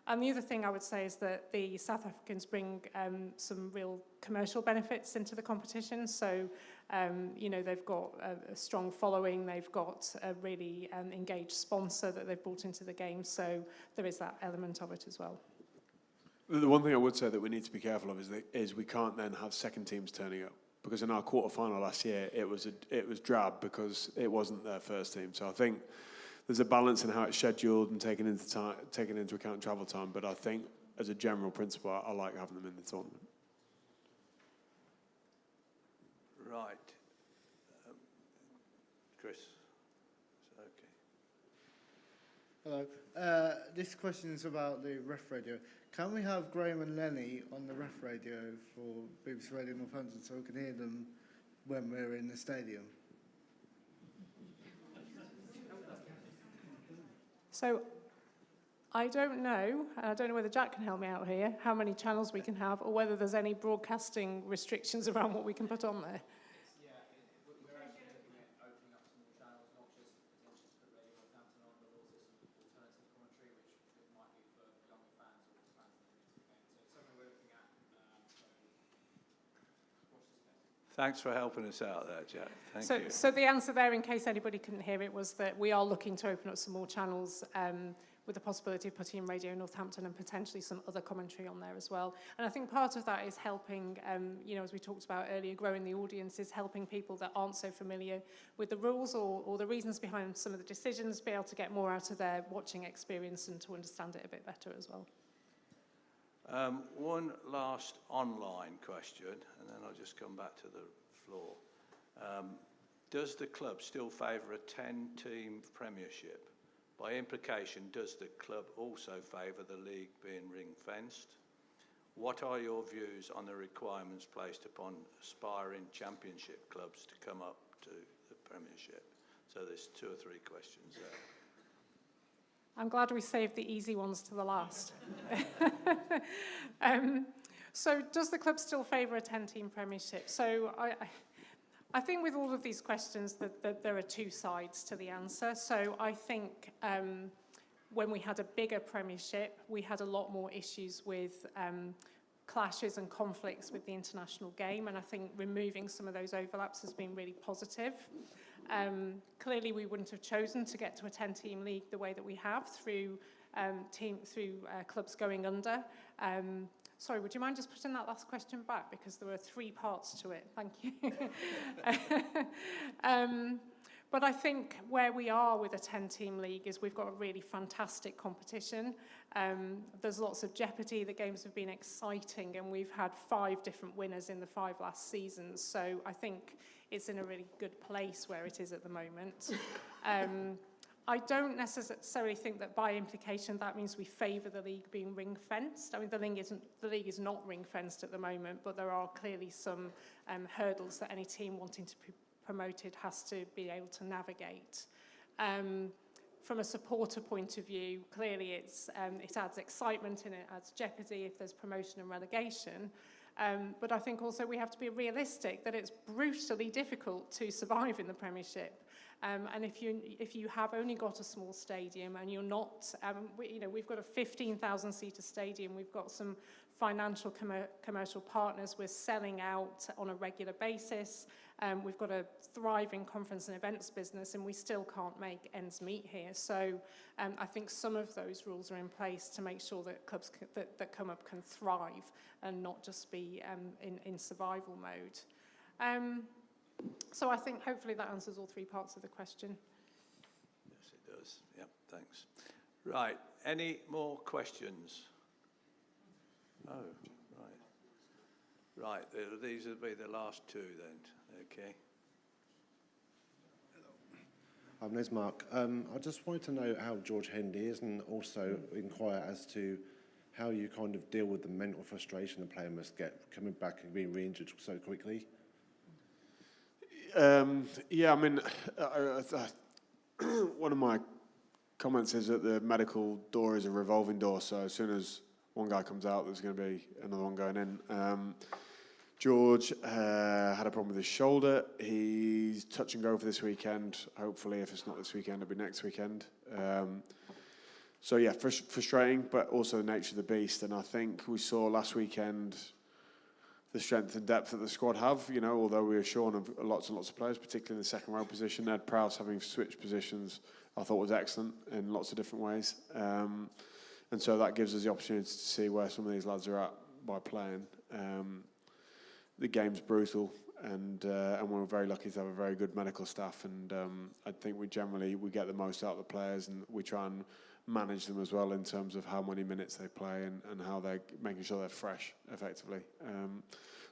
And the other thing I would say is that the South Africans bring some real commercial benefits into the competition. So, they've got a strong following, they've got a really engaged sponsor that they've brought into the game. So there is that element of it as well. The one thing I would say that we need to be careful of is we can't then have second teams turning up, because in our quarter-final last year it was drab because it wasn't their first team. So I think there's a balance in how it's scheduled and taking into account travel time. But I think as a general principle, I like having them in the tournament. Right, Chris. Okay. Hello. This question is about the ref radio. Can we have Graham and Lenny on the ref radio for BBC Radio Northampton so we can hear them when we're in the stadium? So I don't know whether Jack can help me out here, how many channels we can have, or whether there's any broadcasting restrictions around what we can put on there. Thanks for helping us out there, Jack. Thank you. So the answer there, in case anybody couldn't hear it, was that we are looking to open up some more channels with the possibility of putting in Radio Northampton and potentially some other commentary on there as well. And I think part of that is helping, as we talked about earlier, growing the audiences, helping people that aren't so familiar with the rules or the reasons behind some of the decisions, be able to get more out of their watching experience and to understand it a bit better as well. One last online question, and then I'll just come back to the floor. Does the club still favour a 10-team premiership? By implication, does the club also favour the league being ring-fenced? What are your views on the requirements placed upon aspiring championship clubs to come up to the premiership? So there's 2 or 3 questions there. I'm glad we saved the easy ones to the last. So does the club still favour a 10-team premiership? So I think with all of these questions that there are two sides to the answer. So I think when we had a bigger Premiership, we had a lot more issues with clashes and conflicts with the international game, and I think removing some of those overlaps has been really positive. Clearly, we wouldn't have chosen to get to a 10-team league the way that we have through clubs going under. Sorry, would you mind just putting that last question back, because there were 3 parts to it? Thank you. But I think where we are with a 10-team league is we've got a really fantastic competition. There's lots of jeopardy. The games have been exciting, and we've had 5 different winners in the 5 last seasons. So I think it's in a really good place where it is at the moment. I don't necessarily think that by implication that means we favour the league being ring-fenced. I mean, the league is not ring-fenced at the moment, but there are clearly some hurdles that any team wanting to be promoted has to be able to navigate. From a supporter point of view, clearly it adds excitement and it adds jeopardy if there's promotion and relegation. But I think also we have to be realistic that it's brutally difficult to survive in the Premiership. And if you have only got a small stadium and you're not, we've got a 15,000-seater stadium, we've got some financial commercial partners, we're selling out on a regular basis, we've got a thriving conference and events business, and we still can't make ends meet here. So I think some of those rules are in place to make sure that clubs that come up can thrive and not just be in survival mode. So I think hopefully that answers all 3 parts of the question. Yes, it does. Yep, thanks. Right, any more questions? Oh, right. Right, these will be the last 2 then, okay. My name's Mark. I just wanted to know how George Hendy is, and also inquire as to how you kind of deal with the mental frustration the player must get coming back and being re-injured so quickly. Yeah, I mean, one of my comments is that the medical door is a revolving door, so as soon as one guy comes out, there's going to be another one going in. George had a problem with his shoulder. He's touch and go for this weekend. Hopefully, if it's not this weekend, it'll be next weekend. So yeah, frustrating, but also the nature of the beast. And I think we saw last weekend the strength and depth that the squad have, although we were shorn of lots and lots of players, particularly in the second row position. Ed Prowse having switched positions, I thought was excellent in lots of different ways. And so that gives us the opportunity to see where some of these lads are at by playing. The game's brutal, and we're very lucky to have a very good medical staff, and I think we get the most out of the players, and we try and manage them as well in terms of how many minutes they play and how they're making sure they're fresh effectively.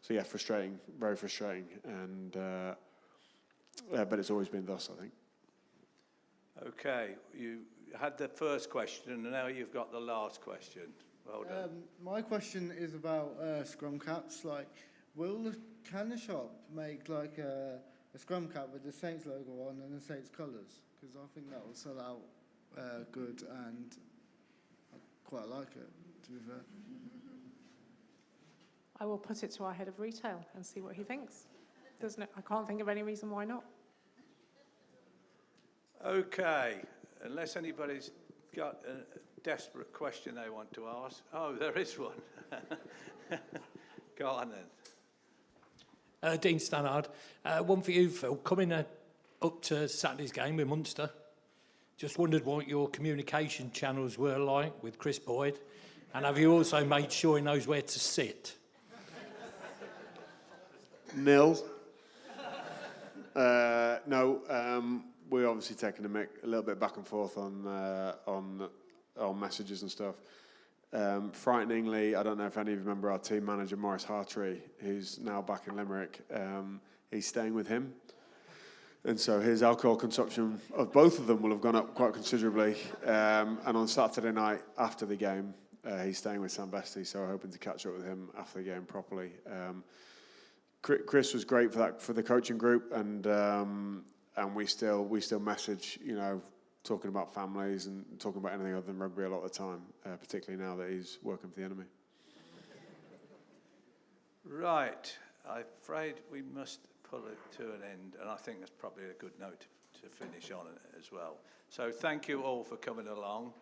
So yeah, frustrating, very frustrating, and but it's always been thus, I think. Okay, you had the first question, and now you've got the last question. Well done. My question is about scrum caps. Like, can the shop make like a scrum cap with the Saints logo on and the Saints colours? Because I think that will sell out good, and I quite like it, to be fair. I will put it to our head of retail and see what he thinks. I can't think of any reason why not. Okay, unless anybody's got a desperate question they want to ask. Oh, there is one. Go on then. Dean Stannard. One for you, Phil. Coming up to Saturday's game with Munster, just wondered what your communication channels were like with Chris Boyd, and have you also made sure he knows where to sit? Nil. No, we're obviously taking a little bit back and forth on messages and stuff. Frighteningly, I don't know if any of you remember our team manager, Maurice Hartree, who's now back in Limerick. He's staying with him. And so his alcohol consumption of both of them will have gone up quite considerably. And on Saturday night after the game, he's staying with Sam Bestie, so we're hoping to catch up with him after the game properly. Chris was great for the coaching group, and we still message, talking about families and talking about anything other than rugby a lot of the time, particularly now that he's working for the enemy. Right, I'm afraid we must pull it to an end, and I think that's probably a good note to finish on as well. So thank you all for coming along,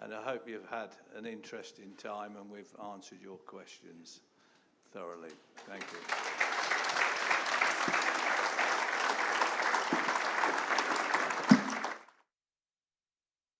and I hope you've had an interesting time and we've answered your questions thoroughly. Thank you.